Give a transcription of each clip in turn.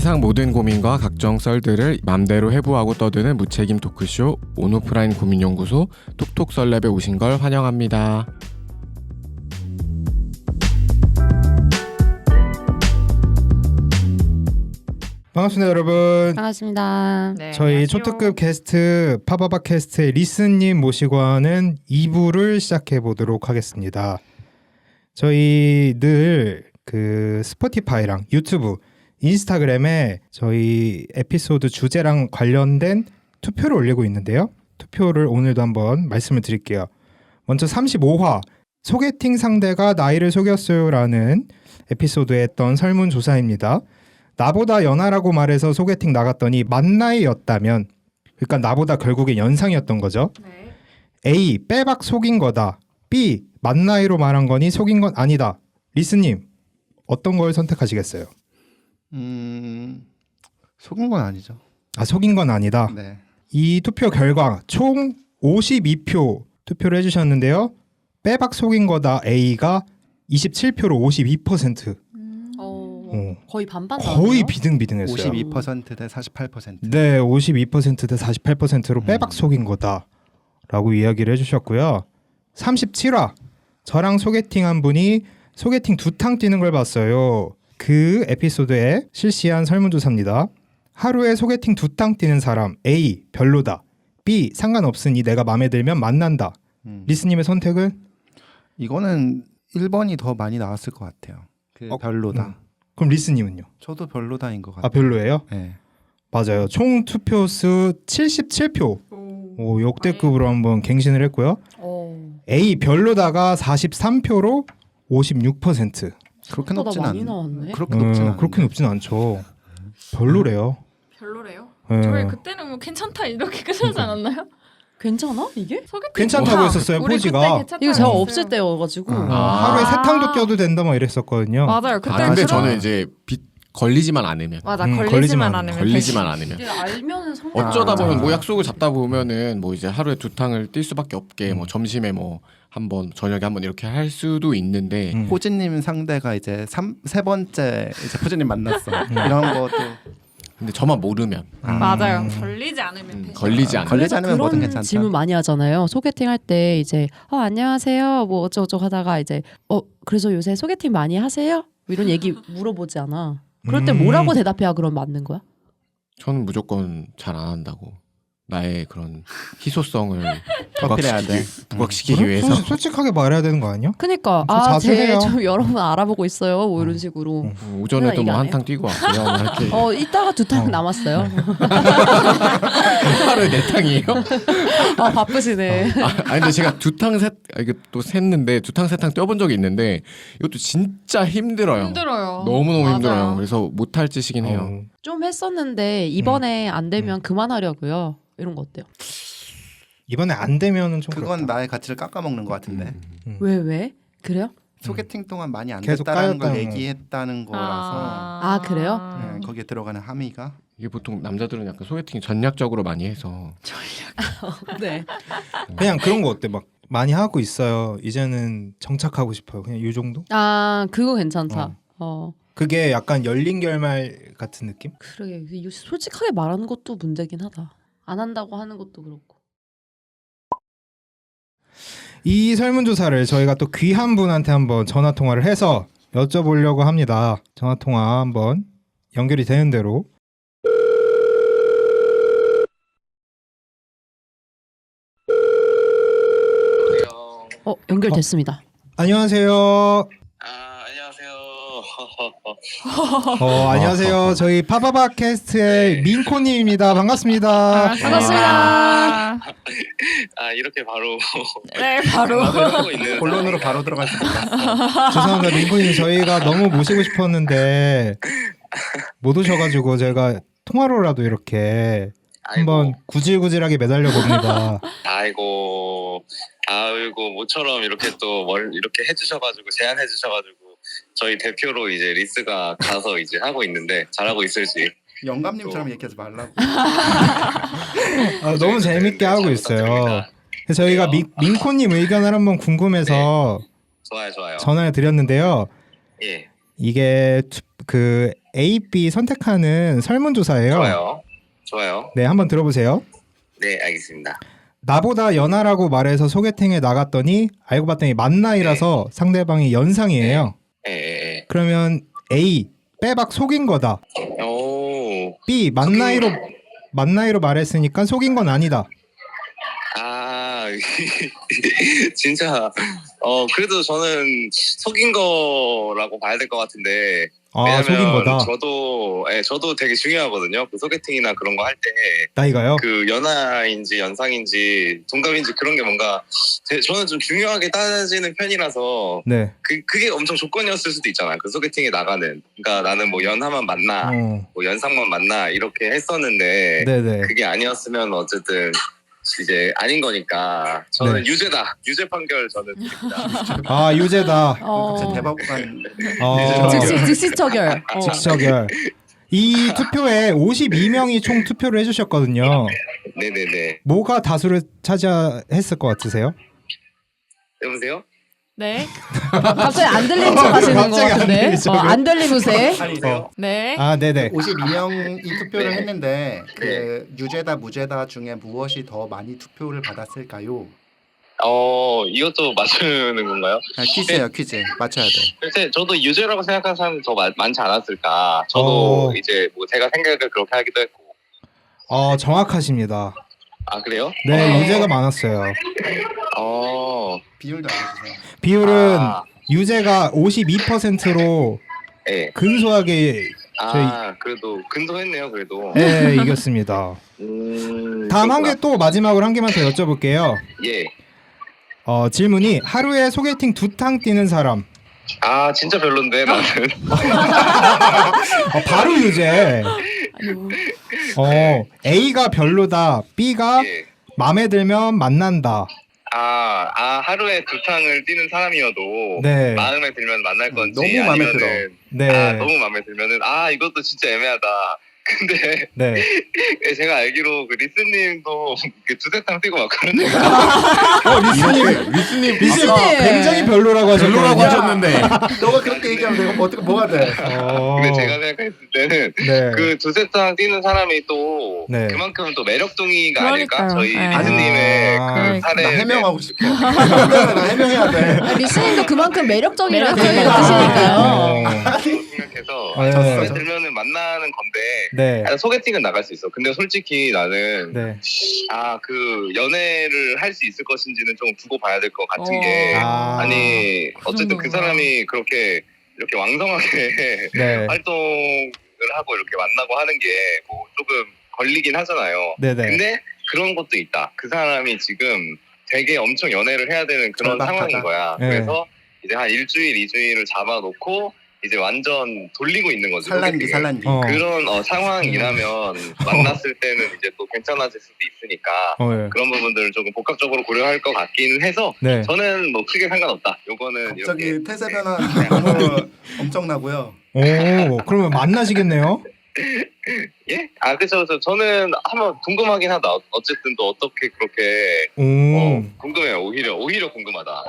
세상 모든 고민과 각종 썰들을 맘대로 해부하고 떠드는 무책임 토크쇼 온오프라인 고민연구소 톡톡 썰랩에 오신 걸 환영합니다. 반갑습니다, 여러분. 반갑습니다. 네, 저희 안녕하세요. 초특급 게스트 파바바 캐스트의 리스님 모시고 하는 2부를 시작해 보도록 하겠습니다. 저희 늘 그 스포티파이랑 유튜브, 인스타그램에 저희 에피소드 주제랑 관련된 투표를 올리고 있는데요. 투표를 오늘도 한번 말씀을 드릴게요. 먼저 35화 소개팅 상대가 나이를 속였어요라는 에피소드에 했던 설문조사입니다. 나보다 연하라고 말해서 소개팅 나갔더니 만 나이였다면, 그러니까 나보다 결국에 연상이었던 거죠. 네. A. 빼박 속인 거다. B. 만 나이로 말한 거니 속인 건 아니다. 리스님 어떤 걸 선택하시겠어요? 속인 건 아니죠. 아, 속인 건 아니다. 네. 이 투표 결과 총 52표 투표를 해주셨는데요. 빼박 속인 거다 A가 27표로 52%. 거의 반반 거의 나왔네요. 비등비등했어요. 52% 대 48%. 네, 52%대 48%로 빼박 속인 거다라고 이야기를 해주셨고요. 37화 저랑 소개팅한 분이 소개팅 두탕 뛰는 걸 봤어요. 그 에피소드에 실시한 설문조사입니다. 하루에 소개팅 두탕 뛰는 사람 A 별로다. B 상관없으니 내가 마음에 들면 만난다. 리스님의 선택은? 이거는 1번이 더 많이 나왔을 것 같아요. 별로다. 그럼 리스님은요? 저도 별로다인 것 같아요. 아, 별로예요? 네. 맞아요. 총 투표수 77표. 오, 역대급으로 한번 갱신을 했고요. A 별로다가 43표로 56%. 그렇게 생각보다 높진 많이 않. 나왔네. 그렇게 높진 않. 그렇게 높진 않죠. 별로래요. 별로래요? 네. 저희 그때는 뭐 괜찮다 이렇게 끝나지 않았나요? 괜찮아 이게? 소개팅 괜찮다고 했었어요, 우리 포지가. 그때 괜찮다고 이거 제가 했어요. 없을 때여가지고 하루에 세 탕도 껴도 된다 막 이랬었거든요. 맞아요. 그때 근데 그런- 저는 이제 걸리지만 않으면 맞아 걸리지만 걸리지만 않으면 걸리지만 않으면 이게 알면은 상관. 어쩌다 맞아. 보면 뭐 약속을 잡다 보면은 뭐 이제 하루에 두 탕을 뛸 수밖에 없게 뭐 점심에 뭐 한번 저녁에 한번 이렇게 할 수도 있는데 포지님 상대가 이제 세 번째 이제 포지님 만났어. 이런 것도 근데 저만 모르면 맞아요. 걸리지 않으면 되죠. 걸리지 않으면 걸리지 않으면 뭐든 그런 괜찮다. 질문 많이 하잖아요. 소개팅 할 때 이제 안녕하세요 뭐 어쩌고저쩌고 하다가 이제 그래서 요새 소개팅 많이 하세요? 뭐 이런 얘기 물어보지 않아. 그럴 때 뭐라고 대답해야 그럼 맞는 거야? 저는 무조건 잘 안 한다고 나의 그런 희소성을 어필해야 돼. 부각시키기 위해서 솔직하게 말해야 되는 거 아니야? 그니까 저 자제해요. 좀 여러분 알아보고 있어요. 뭐 이런 식으로. 오전에도 얘기 뭐 안 한탕 뛰고 왔고요 뭐 이렇게 이따가 두 탕 남았어요. 하루에 네 탕이에요? 바쁘시네. 아니 근데 제가 이게 또 샜는데 두탕 세탕 뛰어본 적이 있는데 이것도 진짜 힘들어요. 힘들어요. 너무너무 맞아요. 힘들어요. 그래서 못할 짓이긴 해요. 좀 했었는데 이번에 안 되면 그만하려고요. 이런 거 어때요? 이번에 안 되면은 좀 그건 그렇다. 나의 가치를 깎아먹는 것 같은데. 왜? 그래요? 소개팅 동안 많이 안 계속 됐다는 걸 까였다는 얘기했다는 거라서 아, 그래요? 네, 거기에 들어가는 함의가 이게 보통 남자들은 약간 소개팅 전략적으로 많이 해서 네. 그냥 그런 거 어때? 막 많이 하고 있어요. 이제는 정착하고 싶어요. 그냥 이 정도? 그거 괜찮다. 그게 약간 열린 결말 같은 느낌? 그러게 이거 솔직하게 말하는 것도 문제긴 하다. 안 한다고 하는 것도 그렇고. 이 설문조사를 저희가 또 귀한 분한테 한번 전화 통화를 해서 여쭤보려고 합니다. 전화 통화 한번 연결이 되는 대로. 연결됐습니다. 안녕하세요. 안녕하세요. 안녕하세요. 저희 파바바 캐스트의 민코님입니다. 반갑습니다. 반갑습니다. 이렇게 바로 네 바로 하고 있는 본론으로 바로 들어갈 수 있다. 죄송합니다. 민코님 저희가 너무 모시고 싶었는데 못 오셔가지고 저희가 통화로라도 이렇게 한번 구질구질하게 매달려 봅니다. 아이고 모처럼 이렇게 또 이렇게 해주셔가지고 제안해주셔가지고 저희 대표로 이제 리스가 가서 이제 하고 있는데 잘하고 있을지. 영감님처럼 얘기하지 말라고. 너무 재밌게 하고 있어요. 그래서 저희가 민코님 의견을 한번 궁금해서 좋아요. 전화를 드렸는데요. 예. 이게 그 A, B 선택하는 설문조사예요. 좋아요. 네, 한번 들어보세요. 네, 알겠습니다. 나보다 연하라고 말해서 소개팅에 나갔더니 알고 봤더니 만 나이라서 상대방이 연상이에요. 예. 그러면 A, 빼박 속인 거다. 오. B, 만 나이로 말했으니까 속인 건 아니다. 아, 진짜 그래도 저는 속인 거라고 봐야 될 것 같은데. 아, 왜냐면 속인 거다. 저도 되게 중요하거든요. 그 소개팅이나 그런 거 할 때 나이가요? 그 연하인지 연상인지 동갑인지 그런 게 뭔가 저는 좀 중요하게 따지는 편이라서 네. 그게 엄청 조건이었을 수도 있잖아요. 그 소개팅에 나가는. 그러니까 나는 뭐 연하만 만나, 뭐 연상만 만나 이렇게 했었는데 네네. 그게 아니었으면 어쨌든 이제 아닌 거니까 저는 네. 유죄 판결 저는 드립니다. 아, 유죄다. 진짜 대법관. 즉시 처결. 즉시 처결. 이 투표에 52명이 총 투표를 해주셨거든요. 네네네. 뭐가 다수를 차지했을 것 같으세요? 여보세요? 네. 갑자기 안 들린 척 하시는 것 갑자기 안 같은데. 들린 척을. 안 들리무새. 네. 아, 네네. 52명이 투표를 네. 했는데 그 유죄다 무죄다 중에 무엇이 더 많이 투표를 받았을까요? 이것도 맞추는 건가요? 아, 퀴즈예요, 퀴즈. 맞춰야 돼. 글쎄, 저도 유죄라고 생각하는 사람이 더 많지 않았을까. 저도 이제 뭐 제가 생각을 그렇게 하기도 했고. 정확하십니다. 아, 그래요? 네, 유죄가 많았어요. 비율도 알려주세요. 비율은 아. 유죄가 52%로 네. 근소하게 그래도 근소했네요, 그래도. 네, 이겼습니다. 다음 한 개 또 마지막으로 한 개만 더 여쭤볼게요. 예. 질문이 하루에 소개팅 2탕 뛰는 사람. 아, 진짜 별론데, 나는. 바로 유죄. A가 별로다. B가 예. 마음에 들면 만난다. 하루에 2탕을 뛰는 사람이어도 네. 마음에 들면 만날 건지 너무 마음에 아니면은 들어. 네. 너무 마음에 들면은 이것도 진짜 애매하다. 근데 네. 제가 알기로 그 리스님도 그 2탕 뛰고 왔거든요. 리스님 굉장히 별로라고 하셨거든요. 하셨는데 너가 그렇게 얘기하면 내가 뭐가 돼? 근데 제가 생각했을 때는 네. 그 2탕 뛰는 사람이 또 네. 그만큼 또 매력둥이가 아닐까? 그러니까요. 저희 네. 리스님의 아. 그 나 사례 해명하고 싶어. 나 해명해야 돼. 리스님도 그만큼 매력적이라는 매력적이다. 뜻이니까요. 생각해서 네. 마음에 들면은 만나는 건데 네. 소개팅은 나갈 수 있어. 근데 솔직히 나는 네. 그 연애를 할 수 있을 것인지는 좀 두고 봐야 될 것 같은 어. 게 아. 아니 어쨌든 그 정도구나. 사람이 그렇게 이렇게 왕성하게 네. 활동을 하고 이렇게 만나고 하는 게 뭐 조금 걸리긴 하잖아요. 네네. 근데 그런 것도 있다. 그 사람이 지금 되게 엄청 연애를 해야 되는 그런 절박하다. 상황인 거야. 네. 그래서 이제 한 일주일, 2주일을 잡아놓고 이제 완전 돌리고 있는 거지. 산란기 소개팅을. 산란기. 그런 상황이라면 만났을 때는 이제 또 괜찮아질 수도 있으니까 네. 그런 부분들을 조금 복합적으로 고려할 것 같기는 해서 네. 저는 뭐 크게 상관없다. 요거는 갑자기 이렇게 태세 변화 너무 엄청나고요. 오, 그러면 만나시겠네요? 예? 그렇죠. 저는 한번 궁금하긴 하다. 어쨌든 또 어떻게 그렇게 오. 궁금해요. 오히려 궁금하다.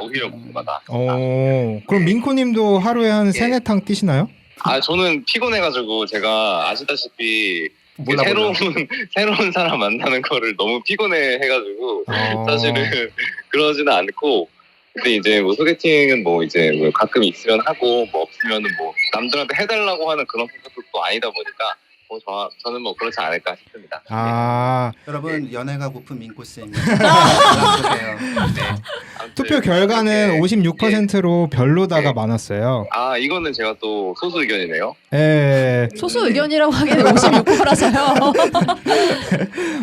그럼 민코님도 하루에 한 예. 3-4탕 뛰시나요? 저는 피곤해가지고 제가 아시다시피 몰라. 새로운 사람 만나는 거를 너무 피곤해해가지고 사실은 그러지는 않고 근데 이제 뭐 소개팅은 뭐 이제 뭐 가끔 있으면 하고 뭐 없으면은 뭐 남들한테 해달라고 하는 그런 것도 아니다 보니까 저는 뭐 그렇지 않을까 싶습니다. 여러분 연애가 고픈 민코 쌤입니다. 투표 결과는 56%로 별로다가 네. 많았어요. 이거는 제가 또 소수 의견이네요. 예. 소수 의견이라고 하기에는 56%라서요.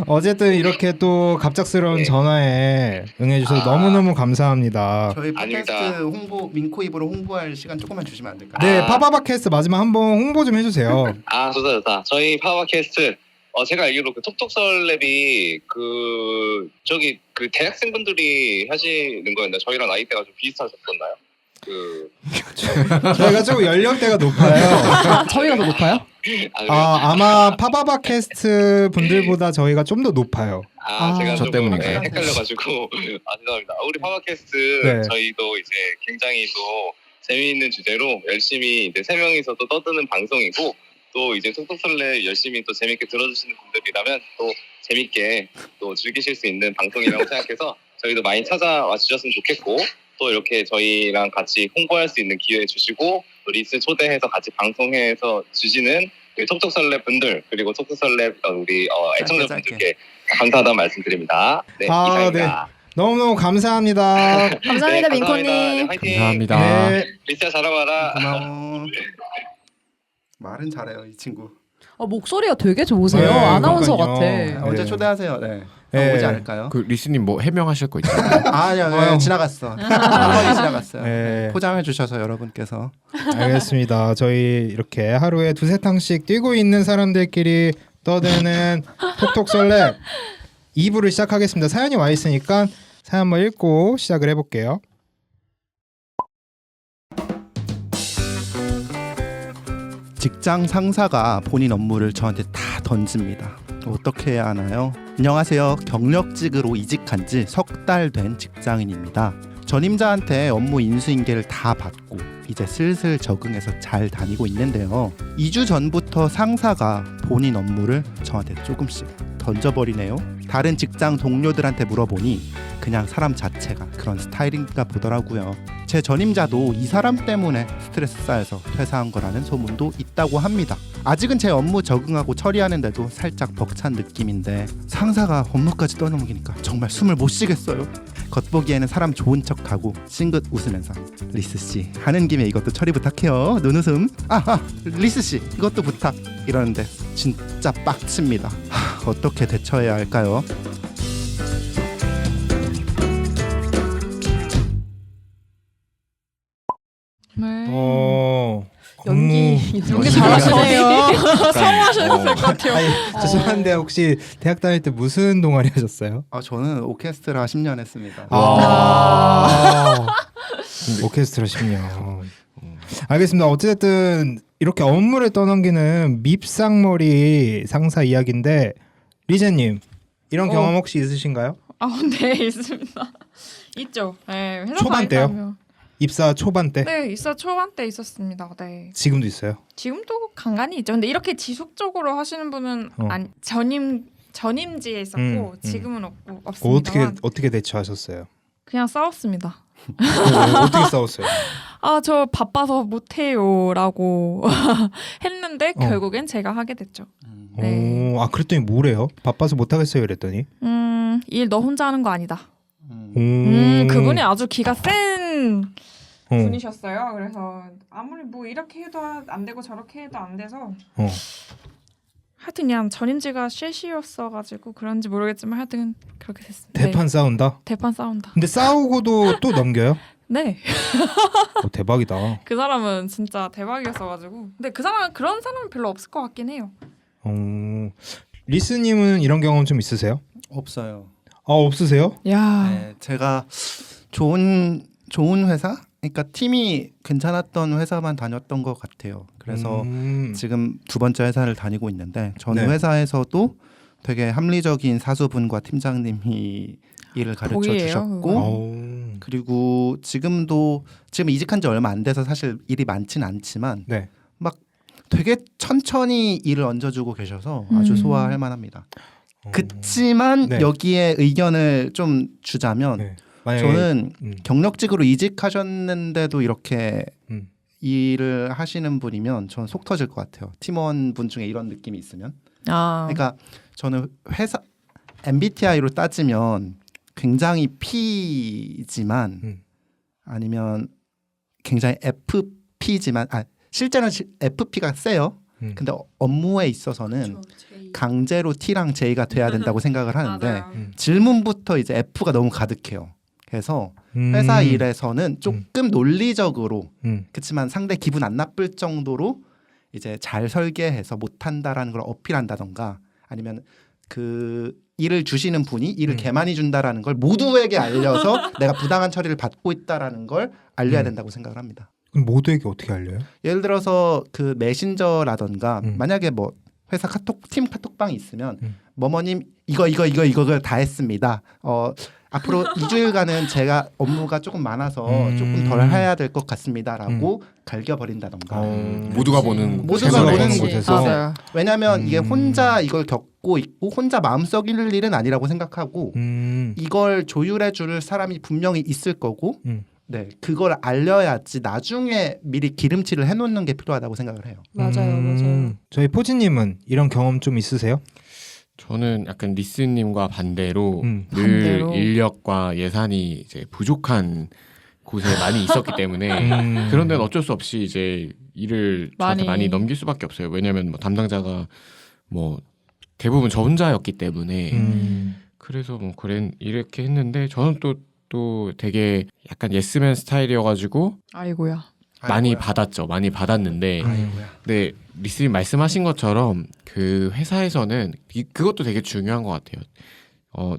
어쨌든 이렇게 또 갑작스러운 네. 전화에 응해주셔서 너무너무 감사합니다. 저희 아닙니다. 팟캐스트 홍보 민코 입으로 홍보할 시간 조금만 주시면 안 될까요? 네, 파바바캐스트 마지막 한번 홍보 좀 해주세요. 좋다. 저희 파워캐스트 제가 알기로 그 톡톡설랩이 그 대학생분들이 하시는 거였나요? 저희랑 나이대가 좀 비슷하셨었나요? 저희가 조금 연령대가 높아요. 저희가 더 높아요? 그래요? 아마 파바바캐스트 분들보다 저희가 좀 더 높아요. 제가 저 조금 때문인가요? 헷갈려가지고 죄송합니다. 우리 파워캐스트 네. 저희도 이제 굉장히 또 재미있는 주제로 열심히 이제 3명이서 또 떠드는 방송이고 또 이제 톡톡설레 열심히 또 재밌게 들어주시는 분들이라면 또 재밌게 또 즐기실 수 있는 방송이라고 생각해서 저희도 많이 찾아와 주셨으면 좋겠고 또 이렇게 저희랑 같이 홍보할 수 있는 기회 주시고 또 리스 초대해서 같이 방송해서 주시는 우리 톡톡설레 분들 그리고 톡톡설레 우리 애청자분들께 감사하다는 말씀드립니다. 네, 아, 이상입니다. 너무너무 감사합니다. 감사합니다, 민코님. 네, 화이팅. 감사합니다. 네. 리스야 잘하봐라. 고마워. 말은 잘해요 이 친구. 목소리가 되게 좋으세요. 네, 아나운서 그러니까요. 같아. 언제 네. 초대하세요. 네. 네. 오지 않을까요? 그 리스님 뭐 해명하실 거 있잖아요. 아니요, 아유. 지나갔어. 한 번이 지나갔어요. 네. 포장해 주셔서 여러분께서 알겠습니다. 저희 이렇게 하루에 두세 탕씩 뛰고 있는 사람들끼리 떠드는 톡톡설레 2부를 시작하겠습니다. 사연이 와 있으니까 사연 한번 읽고 시작을 해볼게요. 직장 상사가 본인 업무를 저한테 다 던집니다. 어떻게 해야 하나요? 안녕하세요. 경력직으로 이직한 지 석 달 된 직장인입니다. 전임자한테 업무 인수인계를 다 받고 이제 슬슬 적응해서 잘 다니고 있는데요. 2주 전부터 상사가 본인 업무를 저한테 조금씩 던져버리네요. 다른 직장 동료들한테 물어보니 그냥 사람 자체가 그런 스타일인가 보더라고요. 제 전임자도 이 사람 때문에 스트레스 쌓여서 퇴사한 거라는 소문도 있다고 합니다. 아직은 제 업무 적응하고 처리하는데도 살짝 벅찬 느낌인데 상사가 업무까지 떠넘기니까 정말 숨을 못 쉬겠어요. 겉보기에는 사람 좋은 척하고 싱긋 웃으면서 리스씨 하는 김에 이것도 처리 부탁해요. 눈웃음. 리스씨 이것도 부탁. 이러는데 진짜 빡칩니다. 어떻게 대처해야 할까요? 네. 연기 연기 잘하시네요. 성우하셔도 될 것 같아요. 아니, 죄송한데 혹시 대학 다닐 때 무슨 동아리 하셨어요? 저는 오케스트라 10년 했습니다. 오케스트라 10년. 알겠습니다. 어쨌든 이렇게 업무를 떠넘기는 밉상머리 상사 이야기인데 리제님 이런 경험 혹시 있으신가요? 네 있습니다. 있죠. 네, 회사 초반 때요? 다니다면. 입사 초반 때? 네, 입사 초반 때 있었습니다. 네. 지금도 있어요? 지금도 간간히 있죠. 근데 이렇게 지속적으로 하시는 분은 전임지에 있었고 지금은 없습니다. 어떻게 대처하셨어요? 그냥 싸웠습니다. 어떻게 싸웠어요? 저 바빠서 못해요라고 했는데 결국엔 제가 하게 됐죠. 네. 그랬더니 뭐래요? 바빠서 못 하겠어요 이랬더니. 일 너 혼자 하는 거 아니다. 음. 그분이 아주 기가 센 분이셨어요. 그래서 아무리 뭐 이렇게 해도 안 되고 저렇게 해도 안 돼서 하여튼 그냥 전임지가 쉐시였어가지고 그런지 모르겠지만 하여튼 그렇게 됐습니다. 대판 싸운다? 대판 싸운다. 근데 싸우고도 또 넘겨요? 네. 대박이다. 그 사람은 진짜 대박이었어가지고. 근데 그 사람 그런 사람은 별로 없을 것 같긴 해요. 리스님은 이런 경험 좀 있으세요? 없어요. 없으세요? 야. 네, 제가 좋은 회사? 그러니까 팀이 괜찮았던 회사만 다녔던 것 같아요. 그래서 지금 두 번째 회사를 다니고 있는데 전 네. 회사에서도 되게 합리적인 사수분과 팀장님이 일을 가르쳐 복이에요, 주셨고 그리고 지금 이직한 지 얼마 안 돼서 사실 일이 많지는 않지만 네. 막 되게 천천히 일을 얹어주고 계셔서 아주 소화할 만합니다. 그치만 네. 여기에 의견을 좀 주자면 네. 만약에, 저는 경력직으로 이직하셨는데도 이렇게 일을 하시는 분이면 저는 속 터질 것 같아요. 팀원분 중에 이런 느낌이 있으면. 그러니까 저는 회사 MBTI로 따지면 굉장히 P지만 아니면 굉장히 FP지만 실제는 FP가 세요. 근데 업무에 있어서는 강제로 T랑 J가 돼야 된다고 생각을 하는데 질문부터 이제 F가 너무 가득해요. 그래서 회사 일에서는 조금 논리적으로 그렇지만 상대 기분 안 나쁠 정도로 이제 잘 설계해서 못한다라는 걸 어필한다던가 아니면 그 일을 주시는 분이 일을 개 많이 준다라는 걸 모두에게 알려서 내가 부당한 처리를 받고 있다라는 걸 알려야 된다고 생각을 합니다. 그럼 모두에게 어떻게 알려요? 예를 들어서 그 메신저라던가 만약에 뭐 회사 팀 카톡방이 있으면 뭐뭐님 이거를 다 했습니다. 앞으로 2주일간은 제가 업무가 조금 많아서 조금 덜 해야 될 것 같습니다라고 갈겨버린다던가. 모두가 보는 모두가 채널에. 보는 그치. 곳에서 맞아요. 왜냐하면 이게 혼자 이걸 겪고 있고 혼자 마음 썩일 일은 아니라고 생각하고 이걸 조율해 줄 사람이 분명히 있을 거고 네, 그걸 알려야지 나중에 미리 기름칠을 해놓는 게 필요하다고 생각을 해요. 맞아요. 저희 포지님은 이런 경험 좀 있으세요? 저는 약간 리스님과 반대로 늘 반대로. 인력과 예산이 이제 부족한 곳에 많이 있었기 때문에 그런 데는 어쩔 수 없이 이제 일을 저한테 많이 넘길 수밖에 없어요. 왜냐하면 뭐 담당자가 뭐 대부분 저 혼자였기 때문에 그래서 뭐 이렇게 했는데 저는 또 되게 약간 예스맨 스타일이어가지고 아이고야. 많이 받았죠. 많이 받았는데 아이고야. 네, 리스님 말씀하신 것처럼 그 회사에서는 그것도 되게 중요한 것 같아요.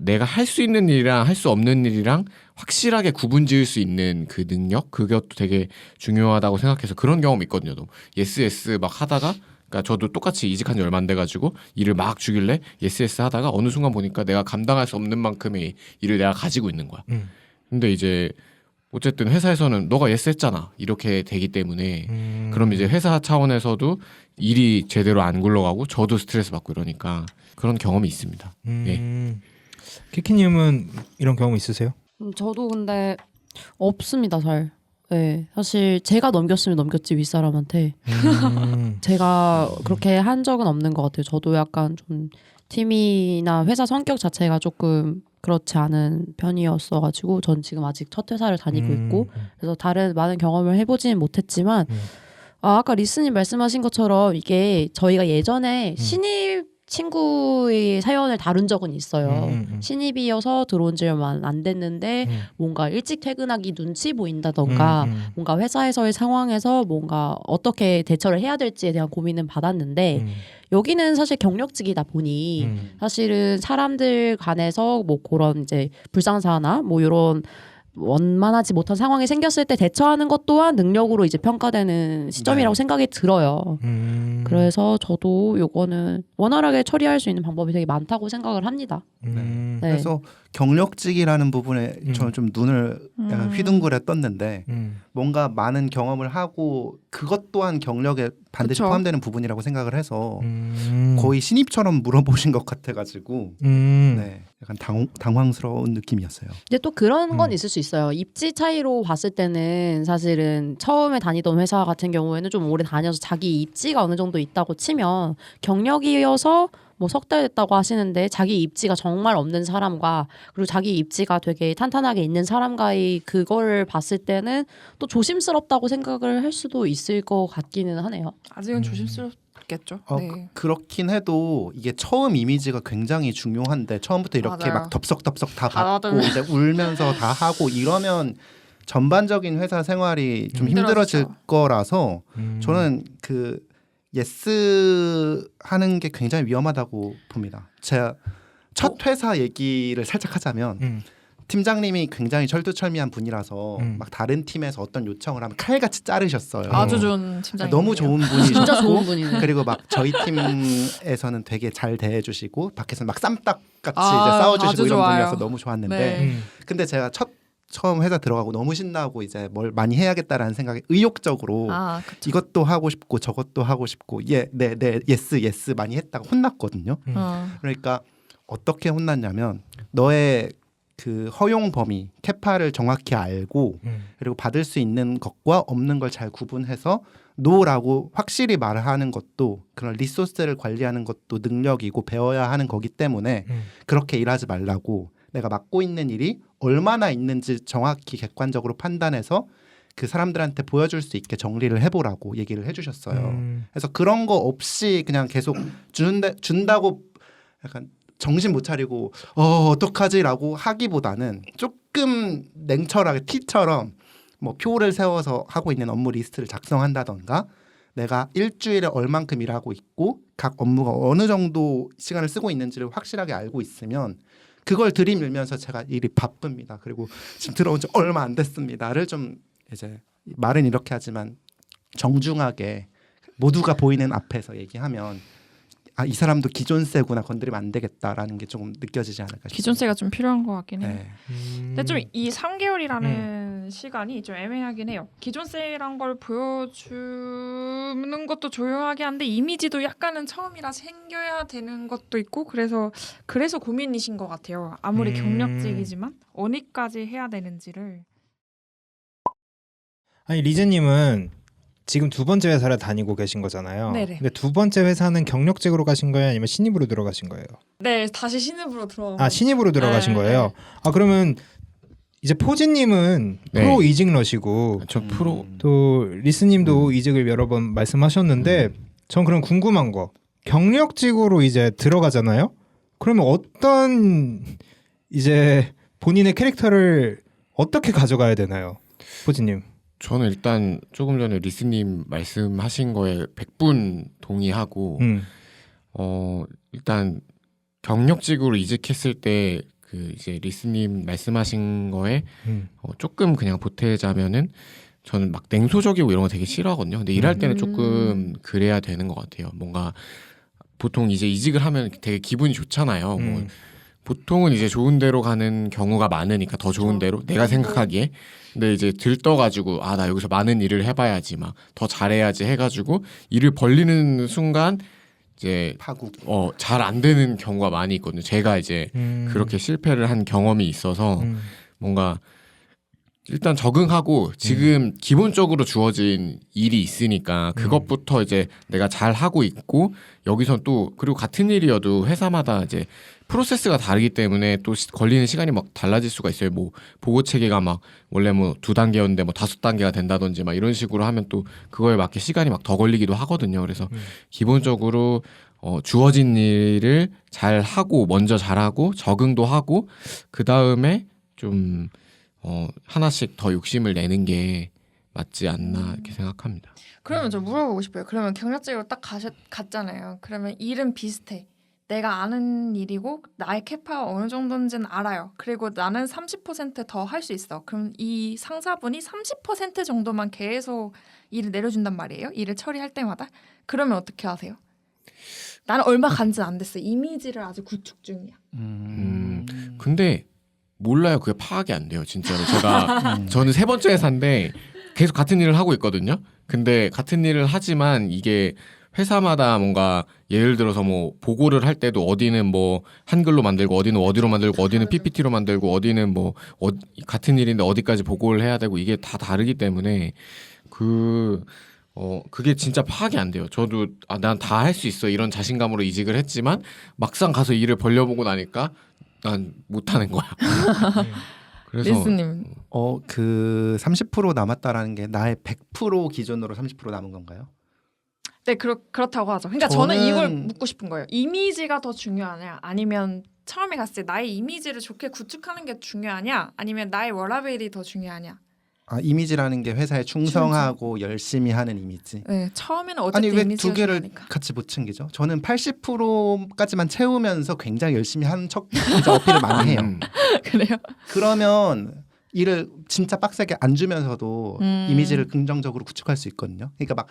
내가 할 수 있는 일이랑 할 수 없는 일이랑 확실하게 구분 지을 수 있는 그 능력 그것도 되게 중요하다고 생각해서 그런 경험이 있거든요. 예스 막 하다가 그러니까 저도 똑같이 이직한 지 얼마 안 돼가지고 일을 막 주길래 예스 하다가 어느 순간 보니까 내가 감당할 수 없는 만큼의 일을 내가 가지고 있는 거야. 근데 이제 어쨌든 회사에서는 너가 예스 했잖아 이렇게 되기 때문에 그럼 이제 회사 차원에서도 일이 제대로 안 굴러가고 저도 스트레스 받고 이러니까 그런 경험이 있습니다. 예. 키키님은 이런 경험 있으세요? 저도 근데 없습니다 잘. 네, 사실 제가 넘겼으면 넘겼지 윗사람한테. 제가 그렇게 한 적은 없는 것 같아요. 저도 약간 좀 팀이나 회사 성격 자체가 조금 그렇지 않은 편이었어가지고 전 지금 아직 첫 회사를 다니고 있고 그래서 다른 많은 경험을 해보지는 못했지만 아까 리스님 말씀하신 것처럼 이게 저희가 예전에 신입 친구의 사연을 다룬 적은 있어요. 신입이어서 들어온 지 얼마 안 됐는데 뭔가 일찍 퇴근하기 눈치 보인다던가 뭔가 회사에서의 상황에서 뭔가 어떻게 대처를 해야 될지에 대한 고민은 받았는데 여기는 사실 경력직이다 보니 사실은 사람들 간에서 뭐 그런 이제 불상사나 뭐 이런 원만하지 못한 상황이 생겼을 때 대처하는 것 또한 능력으로 이제 평가되는 시점이라고 생각이 들어요. 그래서 저도 요거는 원활하게 처리할 수 있는 방법이 되게 많다고 생각을 합니다. 네. 그래서 경력직이라는 부분에 저는 좀 눈을 약간 휘둥그레 떴는데 뭔가 많은 경험을 하고 그것 또한 경력에 반드시 그쵸. 포함되는 부분이라고 생각을 해서 거의 신입처럼 물어보신 것 같아가지고 네, 약간 당황스러운 느낌이었어요. 근데 또 그런 건 있을 수 있어요. 입지 차이로 봤을 때는 사실은 처음에 다니던 회사 같은 경우에는 좀 오래 다녀서 자기 입지가 어느 정도 있다고 치면 경력이어서 뭐 석 달 됐다고 하시는데 자기 입지가 정말 없는 사람과 그리고 자기 입지가 되게 탄탄하게 있는 사람과의 그걸 봤을 때는 또 조심스럽다고 생각을 할 수도 있을 것 같기는 하네요. 아직은 조심스럽겠죠. 네. 그렇긴 해도 이게 처음 이미지가 굉장히 중요한데 처음부터 이렇게 맞아요. 막 덥석덥석 다 다 받고 이제 울면서 다 하고 이러면 전반적인 회사 생활이 좀 힘들어질 힘들어지죠. 거라서 저는 그 예스 하는 게 굉장히 위험하다고 봅니다. 제가 첫 회사 얘기를 살짝 하자면 팀장님이 굉장히 철두철미한 분이라서 막 다른 팀에서 어떤 요청을 하면 칼같이 자르셨어요. 아주 좋은 팀장님. 너무 좋은 분이셨고 진짜 좋은 분이네. 그리고 막 저희 팀에서는 되게 잘 대해주시고 밖에서는 막 쌈딱같이 이제 아, 싸워주시고 아주 이런 좋아요. 분이어서 너무 좋았는데 네. 근데 제가 처음 회사 들어가고 너무 신나고 이제 뭘 많이 해야겠다라는 생각에 의욕적으로 아, 그쵸. 이것도 하고 싶고 저것도 하고 싶고 예스 많이 했다가 혼났거든요. 그러니까 어떻게 혼났냐면 너의 그 허용 범위 캐파를 정확히 알고 그리고 받을 수 있는 것과 없는 걸 잘 구분해서 노라고 확실히 말하는 것도 그런 리소스를 관리하는 것도 능력이고 배워야 하는 거기 때문에 그렇게 일하지 말라고 내가 맡고 있는 일이 얼마나 있는지 정확히 객관적으로 판단해서 그 사람들한테 보여줄 수 있게 정리를 해보라고 얘기를 해주셨어요. 그래서 그런 거 없이 그냥 계속 준다고 약간 정신 못 차리고 어떡하지라고 하기보다는 조금 냉철하게 티처럼 뭐 표를 세워서 하고 있는 업무 리스트를 작성한다던가 내가 일주일에 얼만큼 일하고 있고 각 업무가 어느 정도 시간을 쓰고 있는지를 확실하게 알고 있으면 그걸 들이밀면서 제가 일이 바쁩니다. 그리고 지금 들어온 지 얼마 안 됐습니다를 좀 이제 말은 이렇게 하지만 정중하게 모두가 보이는 앞에서 얘기하면 이 사람도 기존세구나 건드리면 안 되겠다라는 게 조금 느껴지지 않을까 싶어요. 기존세가 좀 필요한 것 같긴 해요. 네. 근데 좀 이 3개월이라는 시간이 좀 애매하긴 해요. 기존세란 걸 보여주는 것도 조용하게 한데 이미지도 약간은 처음이라 생겨야 되는 것도 있고 그래서 고민이신 것 같아요. 아무리 경력직이지만 어디까지 해야 되는지를. 아니 리즈님은 지금 두 번째 회사를 다니고 계신 거잖아요. 네네. 근데 두 번째 회사는 경력직으로 가신 거예요, 아니면 신입으로 들어가신 거예요? 네, 다시 신입으로 들어가. 신입으로 들어가신 네, 거예요. 그러면 이제 포지님은 네. 프로 이직러시고 저 프로 또 리스님도 이직을 여러 번 말씀하셨는데 전 그럼 궁금한 거, 경력직으로 이제 들어가잖아요. 그러면 어떤 이제 본인의 캐릭터를 어떻게 가져가야 되나요, 포지님? 저는 일단 조금 전에 리스님 말씀하신 거에 100분 동의하고 일단 경력직으로 이직했을 때 그 이제 리스님 말씀하신 거에 조금 그냥 보태자면은 저는 막 냉소적이고 이런 거 되게 싫어하거든요. 근데 일할 때는 조금 그래야 되는 것 같아요. 뭔가 보통 이제 이직을 하면 되게 기분이 좋잖아요. 뭐 보통은 이제 좋은 데로 가는 경우가 많으니까 더 좋은 데로 내가 생각하기에. 근데 이제 들떠가지고 나 여기서 많은 일을 해봐야지 막 더 잘해야지 해가지고 일을 벌리는 순간 이제 파국. 잘 안 되는 경우가 많이 있거든요. 제가 이제 그렇게 실패를 한 경험이 있어서 뭔가 일단 적응하고 지금 기본적으로 주어진 일이 있으니까 그것부터 이제 내가 잘 하고 있고 여기선 또 그리고 같은 일이어도 회사마다 이제 프로세스가 다르기 때문에 또 걸리는 시간이 막 달라질 수가 있어요. 뭐 보고 체계가 막 원래 뭐 2단계였는데 뭐 5단계가 된다든지 막 이런 식으로 하면 또 그거에 맞게 시간이 막 더 걸리기도 하거든요. 그래서 기본적으로 주어진 일을 잘 하고 먼저 잘하고 적응도 하고 그 다음에 좀 하나씩 더 욕심을 내는 게 맞지 않나 이렇게 생각합니다. 그러면 저 물어보고 싶어요. 그러면 경력직으로 딱 갔잖아요. 그러면 일은 비슷해. 내가 아는 일이고 나의 캐파가 어느 정도인지는 알아요. 그리고 나는 30% 더 할 수 있어. 그럼 이 상사분이 30% 정도만 계속 일을 내려준단 말이에요. 일을 처리할 때마다. 그러면 어떻게 하세요? 나는 얼마 간지 안 됐어. 이미지를 아주 구축 중이야. 근데 몰라요. 그게 파악이 안 돼요. 진짜로. 저는 세 번째 회사인데 계속 같은 일을 하고 있거든요. 근데 같은 일을 하지만 이게 회사마다 뭔가 예를 들어서 뭐 보고를 할 때도 어디는 뭐 한글로 만들고 어디는 워드로 만들고 어디는 PPT로 만들고 어디는 뭐 같은 일인데 어디까지 보고를 해야 되고 이게 다 다르기 때문에 그게 진짜 파악이 안 돼요. 저도 난 다 할 수 있어 이런 자신감으로 이직을 했지만 막상 가서 일을 벌려보고 나니까 난 못하는 거야. 그래서 리스님. 그 30% 남았다라는 게 나의 100% 기준으로 30% 남은 건가요? 네, 그렇다고 하죠. 그러니까 저는 이걸 묻고 싶은 거예요. 이미지가 더 중요하냐? 아니면 처음에 갔을 때 나의 이미지를 좋게 구축하는 게 중요하냐? 아니면 나의 워라밸이 더 중요하냐? 이미지라는 게 회사에 충성하고 열심히 하는 이미지. 네, 처음에는 어쨌든 왜 이미지가 두 개를 중요하니까. 같이 못 챙기죠? 저는 80%까지만 채우면서 굉장히 열심히 하는 척 진짜 어필을 많이 해요. 그래요? 그러면 일을 진짜 빡세게 안 주면서도 이미지를 긍정적으로 구축할 수 있거든요. 그러니까 막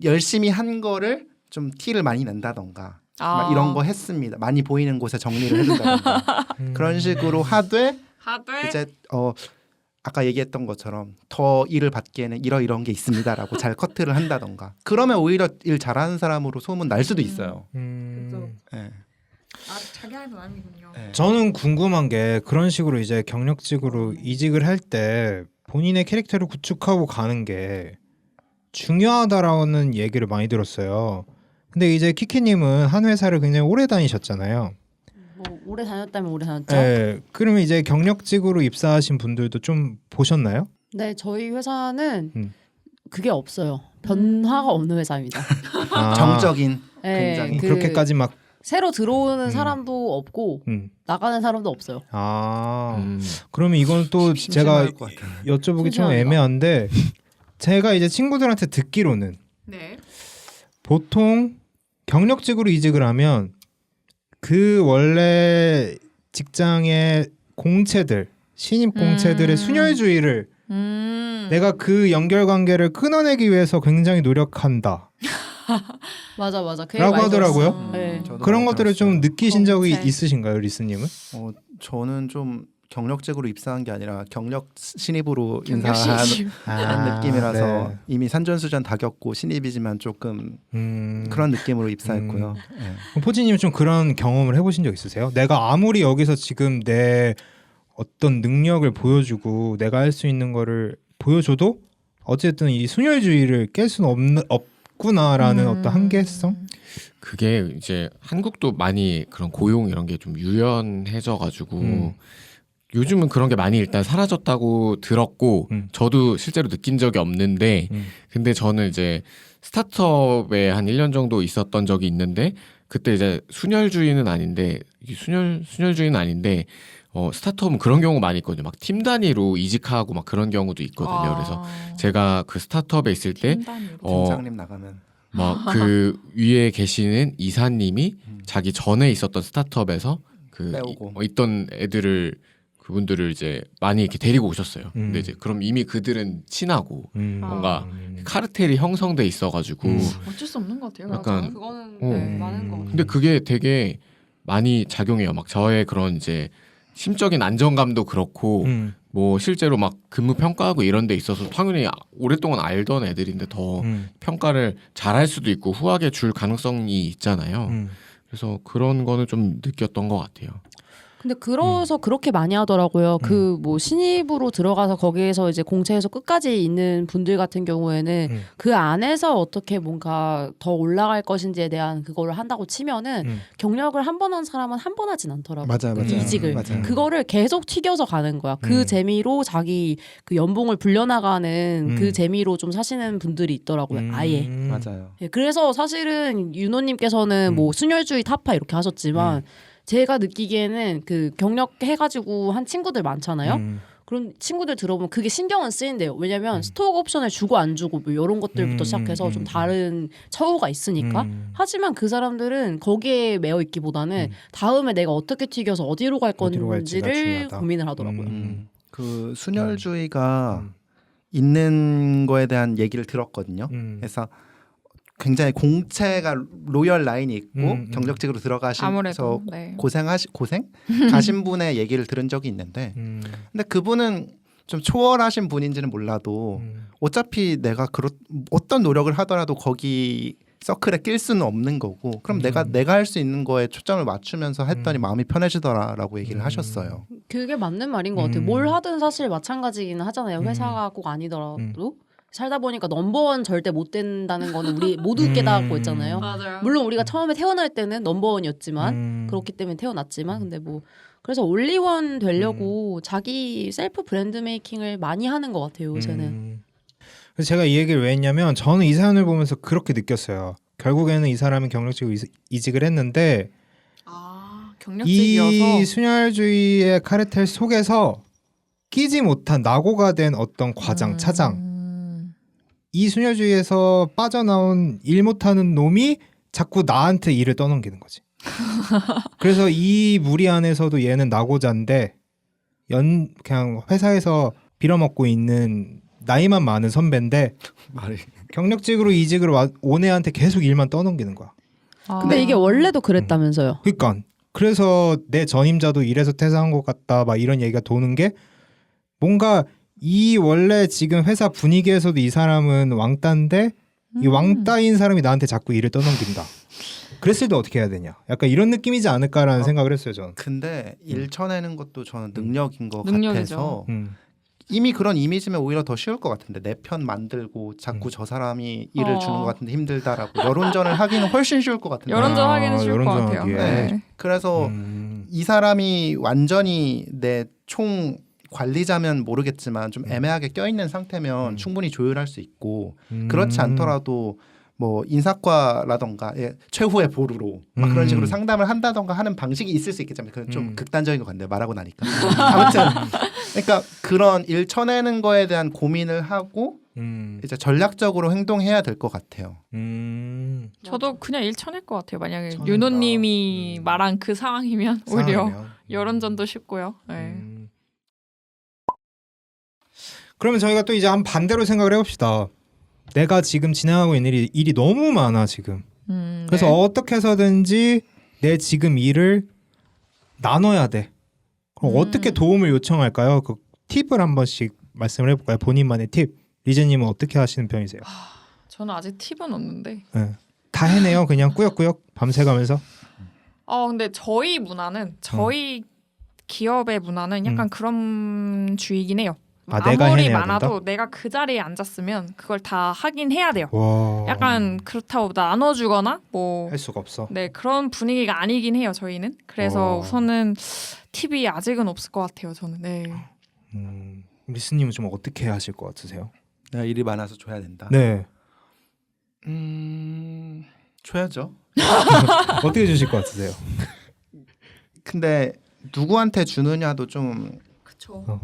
열심히 한 거를 좀 티를 많이 낸다던가 막 이런 거 했습니다. 많이 보이는 곳에 정리를 해준다던가 그런 식으로 하되 이제 아까 얘기했던 것처럼 더 일을 받기에는 이런 게 있습니다라고 잘 커트를 한다던가 그러면 오히려 일 잘하는 사람으로 소문 날 수도 있어요. 네. 자기 할 마음이군요. 네. 저는 궁금한 게 그런 식으로 이제 경력직으로 이직을 할 때 본인의 캐릭터를 구축하고 가는 게 중요하다라는 얘기를 많이 들었어요. 근데 이제 키키님은 한 회사를 굉장히 오래 다니셨잖아요. 뭐 오래 다녔다면 오래 다녔죠. 네, 그러면 이제 경력직으로 입사하신 분들도 좀 보셨나요? 네, 저희 회사는 그게 없어요. 변화가 없는 회사입니다. 정적인 네, 굉장히 그렇게까지 막 새로 들어오는 사람도 없고 나가는 사람도 없어요. 그러면 이건 또 제가 심심할 것 같아요. 여쭤보기 좀 심심합니다. 애매한데 제가 이제 친구들한테 듣기로는 네. 보통 경력직으로 이직을 하면 그 원래 직장의 공채들 신입 공채들의 순혈주의를 내가 그 연결 관계를 끊어내기 위해서 굉장히 노력한다. 맞아. 그 라고 얘기 많이 하더라고요. 들었어요. 네. 저도 그런 많이 것들을 좀 들었어요. 느끼신 적이 공채. 있으신가요, 리스님은? 저는 좀 경력직으로 입사한 게 아니라 경력 신입으로 경력 인사한 신입. 느낌이라서 네. 이미 산전수전 다 겪고 신입이지만 조금 그런 느낌으로 입사했고요. 네. 포지님 좀 그런 경험을 해보신 적 있으세요? 내가 아무리 여기서 지금 내 어떤 능력을 보여주고 내가 할 수 있는 거를 보여줘도 어쨌든 이 순혈주의를 깰 수는 없구나라는 어떤 한계성? 그게 이제 한국도 많이 그런 고용 이런 게 좀 유연해져가지고 요즘은 그런 게 많이 일단 사라졌다고 들었고 저도 실제로 느낀 적이 없는데 근데 저는 이제 스타트업에 한 1년 정도 있었던 적이 있는데 그때 이제 순혈주의는 아닌데 이게 순혈주의는 아닌데 스타트업은 그런 경우 많이 있거든요. 막 팀 단위로 이직하고 막 그런 경우도 있거든요. 그래서 제가 그 스타트업에 있을 때 팀장님 나가면 막 그 위에 계시는 이사님이 자기 전에 있었던 스타트업에서 그 빼오고. 있던 애들을 그분들을 이제 많이 이렇게 데리고 오셨어요. 근데 이제 그럼 이미 그들은 친하고 뭔가 카르텔이 형성돼 있어가지고 어쩔 수 없는 것 같아요. 약간 그거는 많은 거. 근데 그게 되게 많이 작용해요. 막 저의 그런 이제 심적인 안정감도 그렇고 뭐 실제로 막 근무 평가하고 이런 데 있어서 당연히 오랫동안 알던 애들인데 더 평가를 잘할 수도 있고 후하게 줄 가능성이 있잖아요. 그래서 그런 거는 좀 느꼈던 것 같아요. 근데 그래서 그렇게 많이 하더라고요. 그 뭐 신입으로 들어가서 거기에서 이제 공채에서 끝까지 있는 분들 같은 경우에는 그 안에서 어떻게 뭔가 더 올라갈 것인지에 대한 그거를 한다고 치면은 경력을 한 번 한 사람은 한 번 하진 않더라고요. 맞아요. 이직을. 맞아요. 그거를 계속 튀겨서 가는 거야. 그 재미로 자기 그 연봉을 불려나가는 그 재미로 좀 사시는 분들이 있더라고요. 아예. 맞아요. 예, 그래서 사실은 윤호님께서는 뭐 순혈주의 타파 이렇게 하셨지만 제가 느끼기에는 그 경력 해가지고 한 친구들 많잖아요. 그런 친구들 들어보면 그게 신경은 쓰인대요. 왜냐면 스톡 옵션을 주고 안 주고 뭐 이런 것들부터 시작해서 좀 다른 처우가 있으니까. 하지만 그 사람들은 거기에 매여 있기보다는 다음에 내가 어떻게 튀겨서 어디로 갈 어디로 갈지가 건지를 중요하다. 고민을 하더라고요. 그 순혈주의가 있는 거에 대한 얘기를 들었거든요. 그래서 굉장히 공채가 로열 라인이 있고 경력직으로 들어가셔서 아무래도 네. 고생 가신 분의 얘기를 들은 적이 있는데 근데 그분은 좀 초월하신 분인지는 몰라도 어차피 내가 어떤 노력을 하더라도 거기 서클에 낄 수는 없는 거고 그럼 내가 할 수 있는 거에 초점을 맞추면서 했더니 마음이 편해지더라라고 얘기를 하셨어요. 그게 맞는 말인 것 같아요. 뭘 하든 사실 마찬가지긴 하잖아요. 회사가 꼭 아니더라도. 살다 보니까 넘버원 절대 못 된다는 거는 우리 모두 깨닫고 있잖아요. 맞아요. 물론 우리가 처음에 태어날 때는 넘버원이었지만 그렇기 때문에 태어났지만 근데 뭐 그래서 올리원 되려고 자기 셀프 브랜드 메이킹을 많이 하는 것 같아요 요새는. 그래서 제가 이 얘기를 왜 했냐면 저는 이 사연을 보면서 그렇게 느꼈어요. 결국에는 이 사람이 경력직으로 이직을 했는데 경력직이어서 이 순혈주의의 카르텔 속에서 끼지 못한 낙오가 된 어떤 과장, 차장 이 순혈주의에서 빠져나온 일 못하는 놈이 자꾸 나한테 일을 떠넘기는 거지. 그래서 이 무리 안에서도 얘는 낙오자인데 그냥 회사에서 빌어먹고 있는 나이만 많은 선배인데 경력직으로 이직을 온 애한테 계속 일만 떠넘기는 거야. 근데 이게 원래도 그랬다면서요. 그러니까 그래서 내 전임자도 이래서 퇴사한 것 같다 막 이런 얘기가 도는 게 뭔가 이 원래 지금 회사 분위기에서도 이 사람은 왕따인데 이 왕따인 사람이 나한테 자꾸 일을 떠넘긴다. 그랬을 때 어떻게 해야 되냐. 약간 이런 느낌이지 않을까라는 생각을 했어요 저는. 근데 일 쳐내는 것도 저는 능력인 것 능력이죠. 같아서 이미 그런 이미지면 오히려 더 쉬울 것 같은데 내 편 만들고 자꾸 저 사람이 일을 주는 것 같은데 힘들다라고 여론전을 하기는 훨씬 쉬울 것 같은데. 여론전 하기는 쉬울 것 같아요. 여론전하기에. 네. 그래서 이 사람이 완전히 내 총 관리자면 모르겠지만 좀 애매하게 껴있는 상태면 충분히 조율할 수 있고 그렇지 않더라도 뭐 인사과라던가 최후의 보루로 막 그런 식으로 상담을 한다던가 하는 방식이 있을 수 있겠지만 그건 좀 극단적인 것 같네요. 말하고 나니까. 아무튼 그러니까 그런 일 쳐내는 거에 대한 고민을 하고 이제 전략적으로 행동해야 될 것 같아요. 저도 그냥 일 쳐낼 것 같아요. 만약에 쳐낸다. 윤호님이 말한 그 상황이면 오히려 상황이면. 여론전도 쉽고요. 네. 그러면 저희가 또 이제 한 반대로 생각을 해봅시다. 내가 지금 진행하고 있는 일이 너무 많아 지금. 그래서 네. 어떻게 해서든지 내 지금 일을 나눠야 돼. 그럼 어떻게 도움을 요청할까요? 그 팁을 한 번씩 말씀을 해볼까요? 본인만의 팁. 리즈님은 어떻게 하시는 편이세요? 저는 아직 팁은 없는데. 네. 다 해내요. 그냥 꾸역꾸역 밤새가면서. 근데 저희 문화는 저희 기업의 문화는 약간 그런 주의긴 해요. 내가 아무리 해내야 많아도 된다? 내가 그 자리에 앉았으면 그걸 다 하긴 해야 돼요. 와. 약간 그렇다고 나눠주거나 뭐 할 수가 없어. 네, 그런 분위기가 아니긴 해요. 저희는. 그래서 우선은 팁이 아직은 없을 것 같아요. 저는. 네. 리스님은 좀 어떻게 하실 것 같으세요? 내가 일이 많아서 줘야 된다. 네. 줘야죠. 어떻게 주실 것 같으세요? 근데 누구한테 주느냐도 좀 그렇죠.